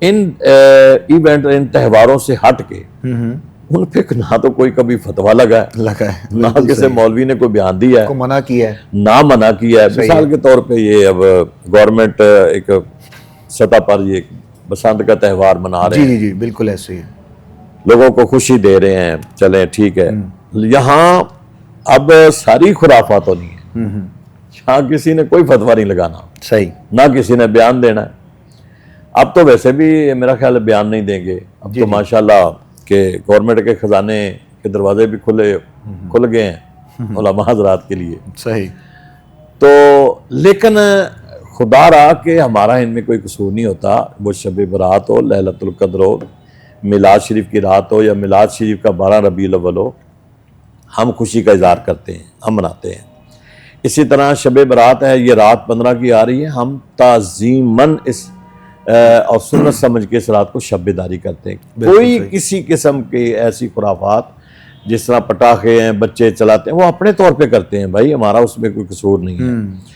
ان ایونٹ، ان تہواروں سے ہٹ کے، ان پہ نہ تو کوئی کبھی فتویٰ لگا ہے، نہ کسی مولوی نے کوئی بیان دیا ہے، کو منع کیا ہے، نہ منع کیا ہے. مثال کے طور پہ یہ اب گورنمنٹ ایک سطح پر یہ بسنت کا تہوار منا رہے ہیں، جی بالکل ایسے ہی، لوگوں کو خوشی دے رہے ہیں، چلیں ٹھیک ہے. یہاں اب ساری خرافات ہونی ہے، یہاں کسی نے کوئی فتویٰ نہیں لگانا، صحیح، نہ کسی نے بیان دینا ہے. اب تو ویسے بھی میرا خیال ہے بیان نہیں دیں گے. اب تو ماشاءاللہ کہ گورنمنٹ کے خزانے کے دروازے بھی کھل گئے ہیں علماء حضرات کے لیے. صحیح. تو لیکن خدا رہا کہ ہمارا ان میں کوئی قصور نہیں ہوتا. وہ شب برات ہو، لیلۃ القدر ہو، میلاد شریف کی رات ہو، یا میلاد شریف کا 12 ربیع الاول ہو، ہم خوشی کا اظہار کرتے ہیں، ہم مناتے ہیں. اسی طرح شب برات ہے، یہ رات 15 کی آ رہی ہے، ہم تعظیماً اس اور سنت سمجھ کے اس رات کو شب بیداری کرتے ہیں۔ کوئی کسی قسم کی ایسی خرافات جس طرح پٹاخے ہیں بچے چلاتے ہیں وہ اپنے طور پہ کرتے ہیں بھائی، ہمارا اس میں کوئی قصور نہیں ہے۔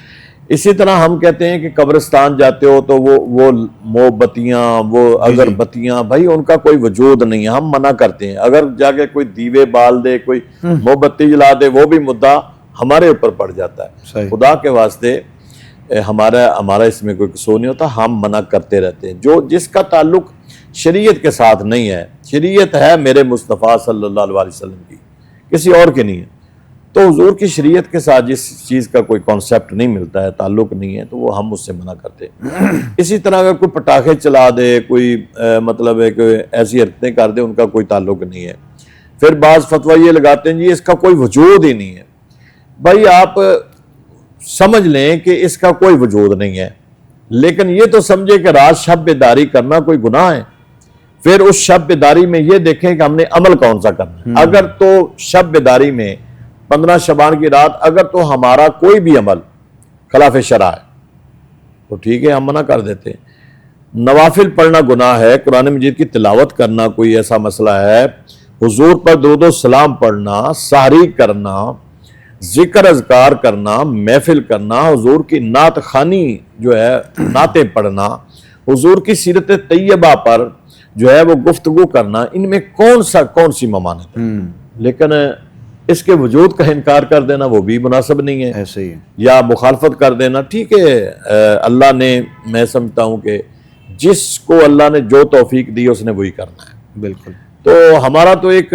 اسی طرح ہم کہتے ہیں کہ قبرستان جاتے ہو تو وہ موم بتیاں، وہ اگربتیاں، بھائی ان کا کوئی وجود نہیں ہے، ہم منع کرتے ہیں۔ اگر جا کے کوئی دیوے بال دے، کوئی موم بتی جلا دے، وہ بھی مدعا ہمارے اوپر پڑ جاتا ہے۔ خدا کے واسطے ہمارا اس میں کوئی قصور نہیں ہوتا، ہم منع کرتے رہتے ہیں۔ جس کا تعلق شریعت کے ساتھ نہیں ہے، شریعت ہے میرے مصطفیٰ صلی اللہ علیہ وسلم کی، کسی اور کی نہیں ہے، تو حضور کی شریعت کے ساتھ جس چیز کا کوئی کانسیپٹ نہیں ملتا ہے، تعلق نہیں ہے، تو وہ ہم اس سے منع کرتے ہیں۔ اسی طرح اگر کوئی پٹاخے چلا دے، کوئی مطلب ہے کہ ایسی حرکتیں کر دے، ان کا کوئی تعلق نہیں ہے۔ پھر بعض فتویٰ یہ لگاتے ہیں جی اس کا کوئی وجود ہی نہیں ہے۔ بھائی آپ سمجھ لیں کہ اس کا کوئی وجود نہیں ہے، لیکن یہ تو سمجھے کہ رات شب بیداری کرنا کوئی گناہ ہے، پھر اس شب بیداری میں یہ دیکھیں کہ ہم نے عمل کون سا کرنا ہے۔ اگر تو شب بیداری میں 15 شعبان کی رات اگر تو ہمارا کوئی بھی عمل خلاف شرع ہے تو ٹھیک ہے، ہم منع کر دیتے ہیں۔ نوافل پڑھنا گناہ ہے، قرآن مجید کی تلاوت کرنا کوئی ایسا مسئلہ ہے، حضور پر درود و سلام پڑھنا، سحری کرنا، ذکر اذکار کرنا، محفل کرنا، حضور کی نعت خوانی جو ہے نعتیں پڑھنا، حضور کی سیرت طیبہ پر جو ہے وہ گفتگو کرنا، ان میں کون سی ممانعت ہے؟ لیکن اس کے وجود کا انکار کر دینا وہ بھی مناسب نہیں ہے، ایسے ہی یا مخالفت کر دینا۔ ٹھیک ہے، اللہ نے، میں سمجھتا ہوں کہ جس کو اللہ نے جو توفیق دی اس نے وہی کرنا ہے۔ بالکل۔ تو ہمارا تو ایک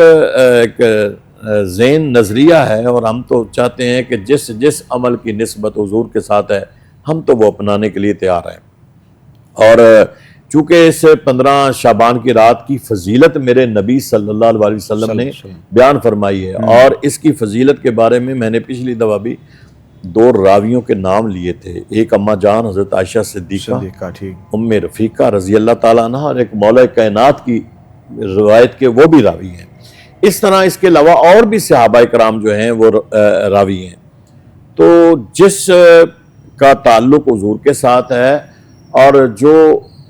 ذہن نظریہ ہے، اور ہم تو چاہتے ہیں کہ جس عمل کی نسبت حضور کے ساتھ ہے ہم تو وہ اپنانے کے لیے تیار ہیں۔ اور چونکہ اس 15 شعبان کی رات کی فضیلت میرے نبی صلی اللہ علیہ وسلم نے بیان فرمائی ہے، اور اس کی فضیلت کے بارے میں نے پچھلی دفعہ بھی 2 راویوں کے نام لیے تھے، ایک اماں جان حضرت عائشہ صدیقہ ام رفیقہ رضی اللہ تعالیٰ عنہ، اور ایک مولا کائنات کی روایت کے وہ بھی راوی ہیں۔ اس طرح اس کے علاوہ اور بھی صحابہ کرام جو ہیں وہ راوی ہیں۔ تو جس کا تعلق حضور کے ساتھ ہے، اور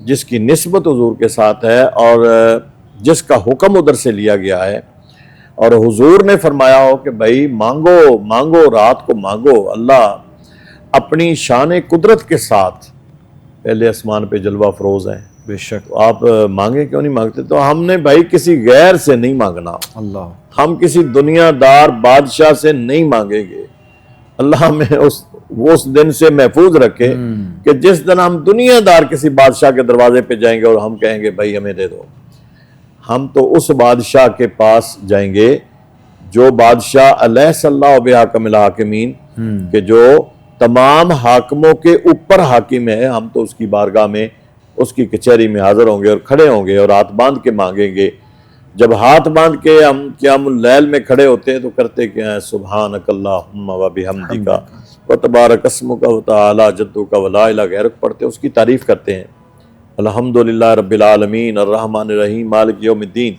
جس کی نسبت حضور کے ساتھ ہے، اور جس کا حکم ادھر سے لیا گیا ہے، اور حضور نے فرمایا ہو کہ بھائی مانگو رات کو مانگو، اللہ اپنی شان قدرت کے ساتھ پہلے آسمان پہ جلوہ افروز ہیں، بے شک، تو آپ مانگے کیوں نہیں مانگتے؟ تو ہم نے بھائی کسی غیر سے نہیں مانگنا، اللہ، ہم کسی دنیا دار بادشاہ سے نہیں مانگیں گے۔ اللہ ہمیں اس دن سے محفوظ رکھے کہ جس دن ہم دنیا دار کسی بادشاہ کے دروازے پہ جائیں گے اور ہم کہیں گے بھائی ہمیں دے دو، ہم تو اس بادشاہ کے پاس جائیں گے جو بادشاہ الیس اللہ بحکم الحاکمین، کہ جو تمام حاکموں کے اوپر حاکم ہے۔ ہم تو اس کی بارگاہ میں، اس کی کچہری میں حاضر ہوں گے اور کھڑے ہوں گے اور ہاتھ باندھ کے مانگیں گے۔ جب ہاتھ باندھ کے ہم قیام اللیل میں کھڑے ہوتے ہیں تو کرتے کیا ہیں؟ سبحانک اللہم و بحمدک وتبارک اسمک وتعالی جدک ولا الہ غیرک پڑھتے ہیں، اس کی تعریف کرتے ہیں۔ الحمدللہ رب العالمین الرحمن الرحیم مالک یوم الدین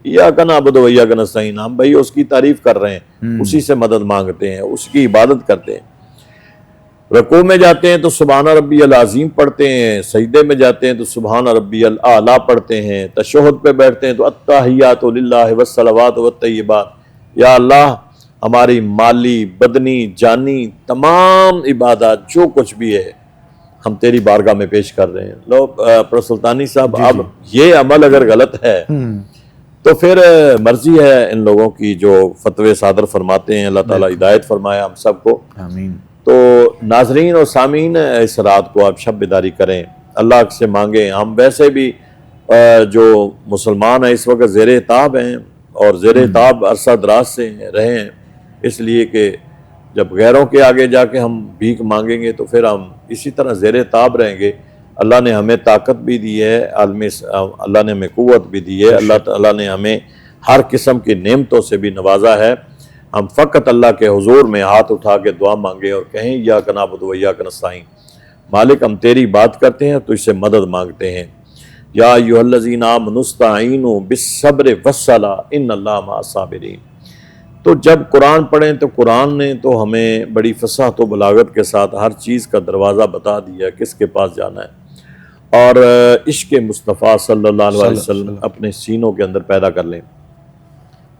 ایاک نعبد و ایاک نستعین، ہم بھائی اس کی تعریف کر رہے ہیں، اسی سے مدد مانگتے ہیں، اس کی عبادت کرتے ہیں۔ رکوع میں جاتے ہیں تو سبحان ربی العظیم پڑھتے ہیں، سجدے میں جاتے ہیں تو سبحان ربی الاعلیٰ پڑھتے ہیں، تشہد پہ بیٹھتے ہیں تو التحیات للہ والصلوات والطیبات، یا اللہ ہماری مالی، بدنی، جانی تمام عبادات جو کچھ بھی ہے ہم تیری بارگاہ میں پیش کر رہے ہیں۔ لو پر سلطانی صاحب، اب یہ عمل اگر غلط ہے تو پھر مرضی ہے ان لوگوں کی جو فتوے صادر فرماتے ہیں، اللہ تعالیٰ ہدایت فرمائے ہم سب کو۔ آمین۔ تو ناظرین اور سامعین، اس رات کو آپ شب بیداری کریں، اللہ سے مانگیں۔ ہم ویسے بھی جو مسلمان ہیں اس وقت زیر عتاب ہیں، اور زیر عتاب عرصہ دراز سے رہے ہیں، اس لیے کہ جب غیروں کے آگے جا کے ہم بھیک مانگیں گے تو پھر ہم اسی طرح زیر عتاب رہیں گے۔ اللہ نے ہمیں طاقت بھی دی ہے، اللہ نے ہمیں قوت بھی دی ہے، اللہ تعالیٰ نے ہمیں ہر قسم کی نعمتوں سے بھی نوازا ہے۔ ہم فقط اللہ کے حضور میں ہاتھ اٹھا کے دعا مانگیں اور کہیں ایاک نعبد و ایاک نستعین، مالک ہم تیری بات کرتے ہیں تو اس سے مدد مانگتے ہیں۔ یا ایھا الذین آمنوا استعینوا بالصبر والصلاۃ ان اللہ مع الصابرین۔ تو جب قرآن پڑھیں تو قرآن نے تو ہمیں بڑی فصاحت و بلاغت کے ساتھ ہر چیز کا دروازہ بتا دیا کس کے پاس جانا ہے، اور عشق مصطفیٰ صلی اللہ علیہ وسلم اپنے سینوں کے اندر پیدا کر لیں۔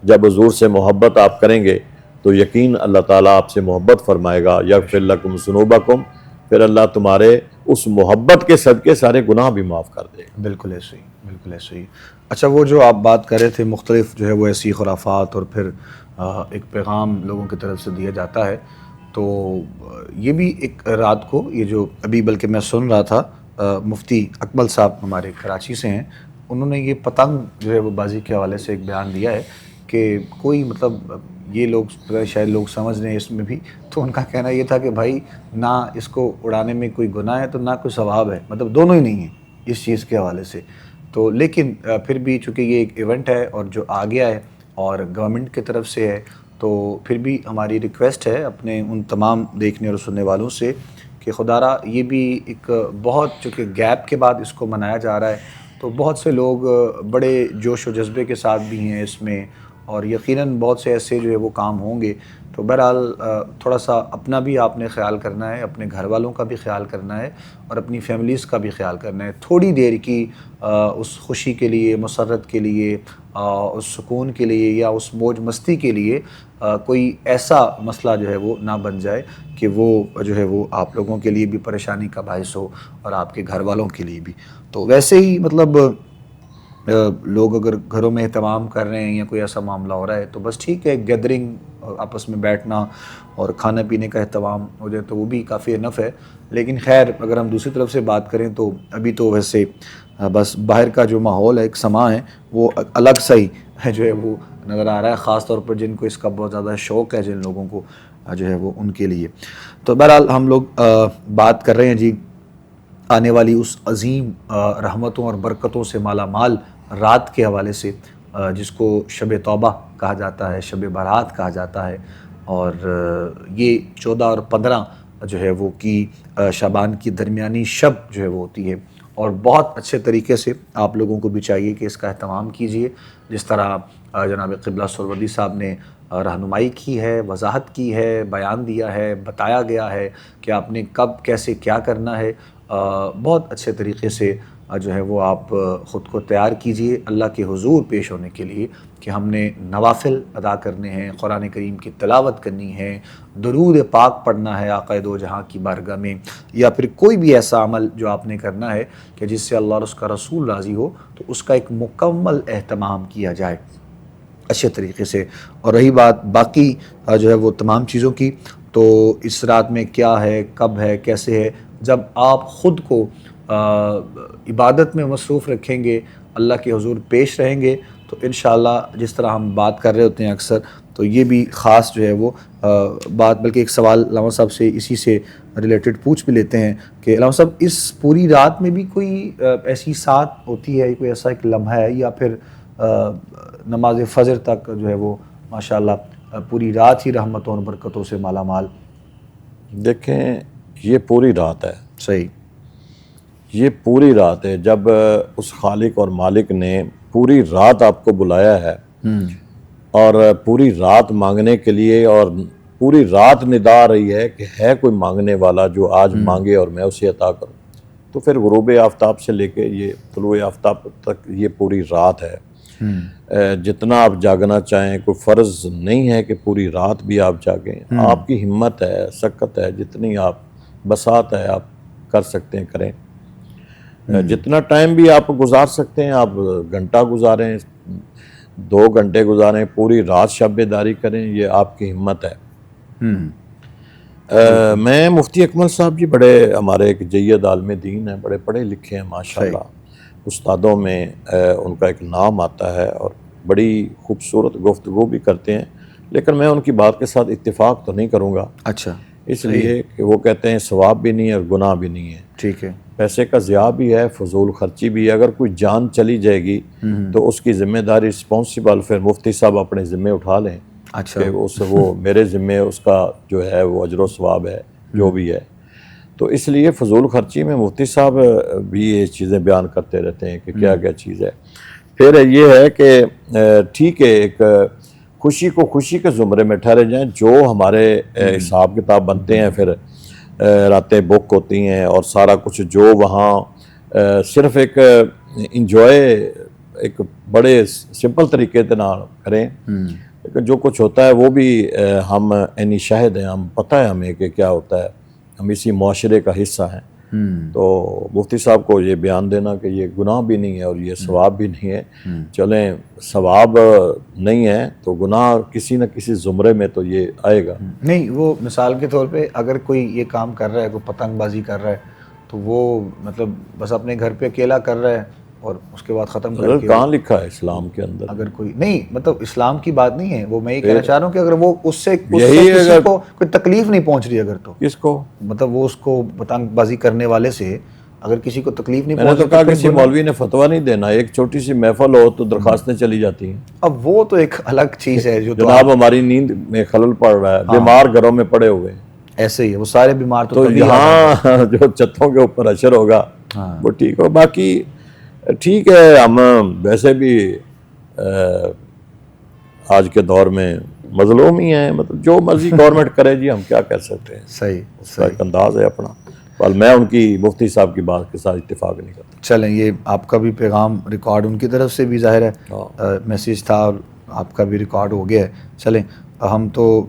جب حضور سے محبت آپ کریں گے تو یقین اللہ تعالیٰ آپ سے محبت فرمائے گا، یغفر لکم ذنوبکم، پھر اللہ تمہارے اس محبت کے صدقے سارے گناہ بھی معاف کر دے گا۔ بالکل ایسے ہی، بالکل ایسے ہی۔ اچھا، وہ جو آپ بات کر رہے تھے مختلف جو ہے وہ ایسی خرافات اور پھر ایک پیغام لوگوں کی طرف سے دیا جاتا ہے، تو یہ بھی ایک رات کو یہ جو ابھی بلکہ میں سن رہا تھا، مفتی اکمل صاحب ہمارے کراچی سے ہیں، انہوں نے یہ پتنگ جو ہے وہ بازی کے حوالے سے ایک بیان دیا ہے کہ کوئی مطلب یہ لوگ شاید لوگ سمجھ رہے ہیں اس میں بھی، تو ان کا کہنا یہ تھا کہ بھائی نہ اس کو اڑانے میں کوئی گناہ ہے تو نہ کوئی ثواب ہے، مطلب دونوں ہی نہیں ہیں اس چیز کے حوالے سے۔ تو لیکن پھر بھی چونکہ یہ ایک ایونٹ ہے اور جو آ گیا ہے اور گورنمنٹ کی طرف سے ہے، تو پھر بھی ہماری ریکویسٹ ہے اپنے ان تمام دیکھنے اور سننے والوں سے کہ خدا را یہ بھی ایک بہت، چونکہ گیپ کے بعد اس کو منایا جا رہا ہے، تو بہت سے لوگ بڑے جوش و جذبے کے ساتھ بھی ہیں اس میں، اور یقیناً بہت سے ایسے جو ہے وہ کام ہوں گے۔ تو بہرحال تھوڑا سا اپنا بھی آپ نے خیال کرنا ہے، اپنے گھر والوں کا بھی خیال کرنا ہے، اور اپنی فیملیز کا بھی خیال کرنا ہے۔ تھوڑی دیر کی اس خوشی کے لیے، مسرت کے لیے، اس سکون کے لیے یا اس موج مستی کے لیے کوئی ایسا مسئلہ جو ہے وہ نہ بن جائے کہ وہ جو ہے وہ آپ لوگوں کے لیے بھی پریشانی کا باعث ہو اور آپ کے گھر والوں کے لیے بھی۔ تو ویسے ہی مطلب لوگ اگر گھروں میں اہتمام کر رہے ہیں یا کوئی ایسا معاملہ ہو رہا ہے تو بس ٹھیک ہے، گیدرنگ آپس میں بیٹھنا اور کھانے پینے کا اہتمام ہو جائے تو وہ بھی کافی انف ہے۔ لیکن خیر اگر ہم دوسری طرف سے بات کریں تو ابھی تو ویسے بس باہر کا جو ماحول ہے، ایک سما ہے، وہ الگ سا ہی جو ہے وہ نظر آ رہا ہے، خاص طور پر جن کو اس کا بہت زیادہ شوق ہے، جن لوگوں کو جو ہے وہ ان کے لیے۔ تو بہرحال ہم لوگ بات کر رہے ہیں جی آنے والی اس عظیم رحمتوں اور برکتوں سے مالا مال رات کے حوالے سے، جس کو شب توبہ کہا جاتا ہے، شب برات کہا جاتا ہے، اور یہ 14 اور 15 جو ہے وہ کی شعبان کی درمیانی شب جو ہے وہ ہوتی ہے، اور بہت اچھے طریقے سے آپ لوگوں کو بھی چاہیے کہ اس کا اہتمام کیجئے، جس طرح جناب قبلہ سہروردی صاحب نے رہنمائی کی ہے، وضاحت کی ہے، بیان دیا ہے، بتایا گیا ہے کہ آپ نے کب کیسے کیا کرنا ہے۔ بہت اچھے طریقے سے جو ہے وہ آپ خود کو تیار کیجئے اللہ کے حضور پیش ہونے کے لیے، کہ ہم نے نوافل ادا کرنے ہیں، قرآن کریم کی تلاوت کرنی ہے، درود پاک پڑھنا ہے آقا دو جہاں کی بارگاہ میں، یا پھر کوئی بھی ایسا عمل جو آپ نے کرنا ہے کہ جس سے اللہ اور اس کا رسول راضی ہو، تو اس کا ایک مکمل اہتمام کیا جائے اچھے طریقے سے۔ اور رہی بات باقی جو ہے وہ تمام چیزوں کی، تو اس رات میں کیا ہے، کب ہے، کیسے ہے، جب آپ خود کو عبادت میں مصروف رکھیں گے، اللہ کے حضور پیش رہیں گے، تو انشاءاللہ جس طرح ہم بات کر رہے ہوتے ہیں اکثر، تو یہ بھی خاص جو ہے وہ بات، بلکہ ایک سوال علامہ صاحب سے اسی سے ریلیٹڈ پوچھ بھی لیتے ہیں کہ علامہ صاحب اس پوری رات میں بھی کوئی ایسی ساتھ ہوتی ہے، کوئی ایسا ایک لمحہ ہے، یا پھر نماز فجر تک جو ہے وہ ماشاءاللہ پوری رات ہی رحمتوں اور برکتوں سے مالا مال؟ دیکھیں یہ پوری رات ہے، صحیح، یہ پوری رات ہے۔ جب اس خالق اور مالک نے پوری رات آپ کو بلایا ہے اور پوری رات مانگنے کے لیے، اور پوری رات ندا آ رہی ہے کہ ہے کوئی مانگنے والا جو آج مانگے اور میں اسے عطا کروں، تو پھر غروب آفتاب سے لے کے یہ طلوع آفتاب تک یہ پوری رات ہے۔ جتنا آپ جاگنا چاہیں، کوئی فرض نہیں ہے کہ پوری رات بھی آپ جاگیں، آپ کی ہمت ہے، سکت ہے، جتنی آپ بساط ہے آپ کر سکتے ہیں کریں، جتنا ٹائم بھی آپ گزار سکتے ہیں، آپ گھنٹہ گزاریں، 2 گھنٹے گزاریں، پوری رات شب بیداری کریں، یہ آپ کی ہمت ہے۔ میں مفتی اکمل صاحب جی بڑے ہمارے ایک جید عالم دین ہیں، بڑے پڑھے لکھے ہیں ماشاءاللہ، استادوں میں ان کا ایک نام آتا ہے، اور بڑی خوبصورت گفتگو بھی کرتے ہیں، لیکن میں ان کی بات کے ساتھ اتفاق تو نہیں کروں گا، اچھا، اس لیے کہ وہ کہتے ہیں ثواب بھی نہیں ہے اور گناہ بھی نہیں ہے، ٹھیک ہے، پیسے کا ضیاع بھی ہے، فضول خرچی بھی ہے، اگر کوئی جان چلی جائے گی تو اس کی ذمہ داری رسپانسیبل پھر مفتی صاحب اپنے ذمہ اٹھا لیں، اچھا، کہ وہ میرے ذمہ اس کا جو ہے وہ اجر و ثواب ہے جو بھی ہے، تو اس لیے فضول خرچی میں مفتی صاحب بھی یہ چیزیں بیان کرتے رہتے ہیں کہ کیا کیا چیز ہے۔ پھر یہ ہے کہ ٹھیک ہے، ایک خوشی کو خوشی کے زمرے میں ٹھہرے جائیں. جو ہمارے حساب کتاب بنتے ہیں پھر راتیں بک ہوتی ہیں اور سارا کچھ جو وہاں صرف ایک انجوائے ایک بڑے سمپل طریقے سے نہ کریں, لیکن جو کچھ ہوتا ہے وہ بھی ہم عینی شاہد ہیں, ہم پتہ ہے ہمیں کہ کیا ہوتا ہے, ہم اسی معاشرے کا حصہ ہیں. تو مفتی صاحب کو یہ بیان دینا کہ یہ گناہ بھی نہیں ہے اور یہ ثواب بھی نہیں ہے, چلیں ثواب نہیں ہے تو گناہ کسی نہ کسی زمرے میں تو یہ آئے گا. نہیں, وہ مثال کے طور پہ اگر کوئی یہ کام کر رہا ہے, کوئی پتنگ بازی کر رہا ہے, تو وہ مطلب بس اپنے گھر پہ اکیلا کر رہا ہے اور اس کے بعد ختم کر کے. کہاں لکھا ہے اسلام کے اندر؟ اگر کوئی نہیں, مطلب اسلام کی بات نہیں ہے وہ, میں یہ کہنا چاہ رہا ہوں کہ اگر وہ اس سے یہی کسی کو کوئی تکلیف نہیں پہنچ رہی, اگر تو کس کو مطلب وہ اس کو پتنگ بازی کرنے والے سے اگر کسی کو تکلیف نہیں میں نے پہنچ تو کہا کسی مولوی نے فتویٰ نہیں دینا, ایک چھوٹی سی محفل ہو تو درخواستیں چلی جاتی ہیں. اب وہ تو ایک الگ چیز ہے جو جناب ہماری نیند میں خلل پڑ رہا ہے, بیمار گھروں میں پڑے ہوئے ہیں, ایسے ہی ہے, وہ سارے بیمار تو یہاں جو چھتوں کے اوپر اشر ہوگا وہ ٹھیک ہو. باقی ٹھیک ہے, ہم ویسے بھی آج کے دور میں مظلوم ہی ہیں, مطلب جو مرضی گورنمنٹ کرے جی, ہم کیا کہہ سکتے ہیں, صحیح اس کا ایک انداز ہے اپنا. بل میں ان کی مفتی صاحب کی بات کے ساتھ اتفاق نہیں کرتا. چلیں, یہ آپ کا بھی پیغام ریکارڈ ان کی طرف سے بھی ظاہر ہے میسیج تھا اور آپ کا بھی ریکارڈ ہو گیا ہے. چلیں, ہم تو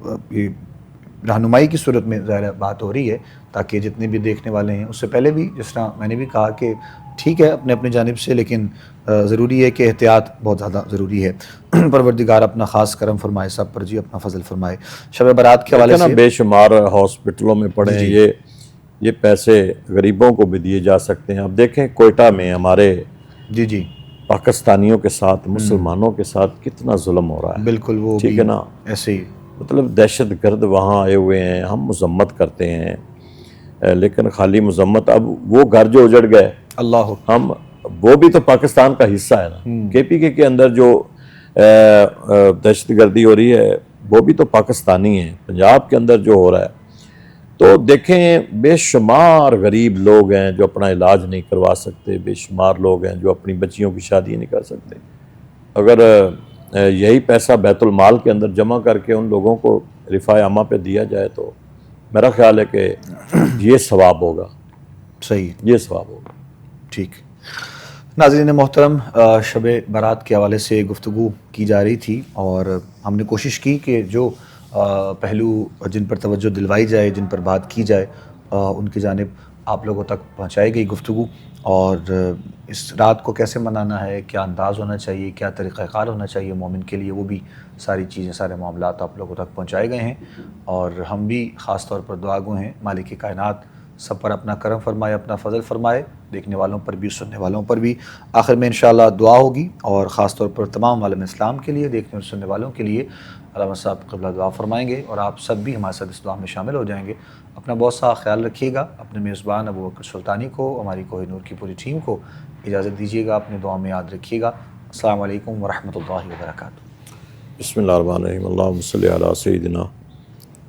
رہنمائی کی صورت میں ظاہر بات ہو رہی ہے تاکہ جتنے بھی دیکھنے والے ہیں, اس سے پہلے بھی جس طرح میں نے بھی کہا کہ ٹھیک ہے اپنے اپنی جانب سے, لیکن ضروری ہے کہ احتیاط بہت زیادہ ضروری ہے. پروردگار اپنا خاص کرم فرمائے سب پر جی, اپنا فضل فرمائے. شب برات کے حوالے سے بے شمار ہاسپٹلوں میں پڑے ہیں, یہ پیسے غریبوں کو بھی دیے جا سکتے ہیں. اب دیکھیں کوئٹہ میں ہمارے جی پاکستانیوں کے ساتھ مسلمانوں کے ساتھ کتنا ظلم ہو رہا ہے. بالکل, وہ ٹھیک ہے نا, ایسے ہی مطلب دہشت گرد وہاں آئے ہوئے ہیں, ہم مذمت کرتے ہیں لیکن خالی مذمت. اب وہ گھر جو اجڑ گئے, اللہ ہم وہ بھی تو پاکستان کا حصہ ہے نا. کے پی کے اندر جو دہشت گردی ہو رہی ہے وہ بھی تو پاکستانی ہے. پنجاب کے اندر جو ہو رہا ہے, تو دیکھیں بے شمار غریب لوگ ہیں جو اپنا علاج نہیں کروا سکتے, بے شمار لوگ ہیں جو اپنی بچیوں کی شادی نہیں کر سکتے. اگر یہی پیسہ بیت المال کے اندر جمع کر کے ان لوگوں کو رفاع عامہ پہ دیا جائے تو میرا خیال ہے کہ یہ ثواب ہوگا. صحیح, یہ ثواب ہوگا. ٹھیک. ناظرین محترم, شب برات کے حوالے سے گفتگو کی جا رہی تھی اور ہم نے کوشش کی کہ جو پہلو جن پر توجہ دلوائی جائے, جن پر بات کی جائے, ان کی جانب آپ لوگوں تک پہنچائی گئی گفتگو. اور اس رات کو کیسے منانا ہے, کیا انداز ہونا چاہیے, کیا طریقہ کار ہونا چاہیے مومن کے لیے, وہ بھی ساری چیزیں, سارے معاملات آپ لوگوں تک پہنچائے گئے ہیں. اور ہم بھی خاص طور پر دعا گو ہیں مالک کائنات سب پر اپنا کرم فرمائے, اپنا فضل فرمائے, دیکھنے والوں پر بھی, سننے والوں پر بھی. آخر میں انشاءاللہ دعا ہوگی اور خاص طور پر تمام عالم اسلام کے لیے, دیکھنے اور سننے والوں کے لیے علامہ صاحب قبلہ دعا فرمائیں گے اور آپ سب بھی ہمارے ساتھ اس دعا میں شامل ہو جائیں گے. اپنا بہت سا خیال رکھیے گا. اپنے میزبان ابو بکر سلطانی کو, ہماری کوہ نور کی پوری ٹیم کو اجازت دیجیے گا, اپنے دعا میں یاد رکھیے گا. السلام علیکم ورحمۃ اللہ وبرکاتہ. بسم اللہ الرحمن الرحیم. اللہم صلی علی سیدنا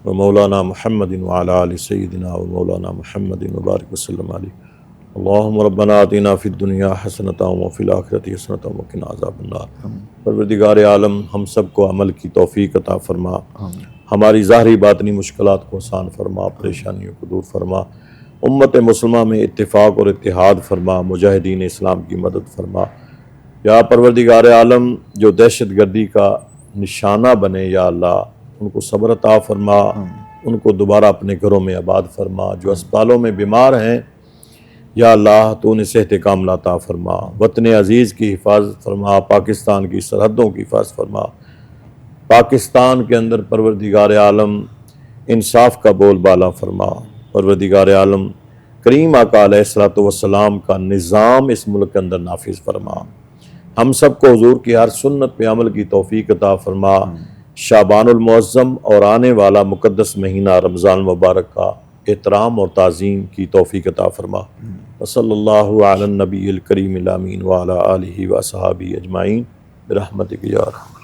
و مولانا محمد وعلی آل سیدنا و مولانا محمد وبارک وسلم علیہ. اللہم ربنا آتنا فی الدنیا حسنۃ وفی الآخرۃ حسنۃ وقنا عذاب النار. پروردگار عالم ہم سب کو عمل کی توفیق عطا فرما, ہماری ظاہری باطنی مشکلات کو آسان فرما, پریشانیوں کو دور فرما, امت مسلمہ میں اتفاق اور اتحاد فرما, مجاہدین اسلام کی مدد فرما. یا پروردگار عالم جو دہشت گردی کا نشانہ بنے, یا اللہ ان کو صبر عطا فرما, ان کو دوبارہ اپنے گھروں میں آباد فرما. جو اسپتالوں میں بیمار ہیں یا اللہ تو انہیں صحت کاملہ عطا فرما. وطن عزیز کی حفاظت فرما, پاکستان کی سرحدوں کی حفاظت فرما. پاکستان کے اندر پروردگار عالم انصاف کا بول بالا فرما. پروردگار عالم کریم آقا علیہ الصلوۃ والسلام کا نظام اس ملک کے اندر نافذ فرما. ہم سب کو حضور کی ہر سنت پہ عمل کی توفیق عطا فرما. شعبان المعظم اور آنے والا مقدس مہینہ رمضان مبارک کا احترام اور تعظیم کی توفیق عطا فرما. وصلی اللہ علی النبی الکریم الامین وعلی آلہ و اصحابہ اجمعین برحمتک یا ارحم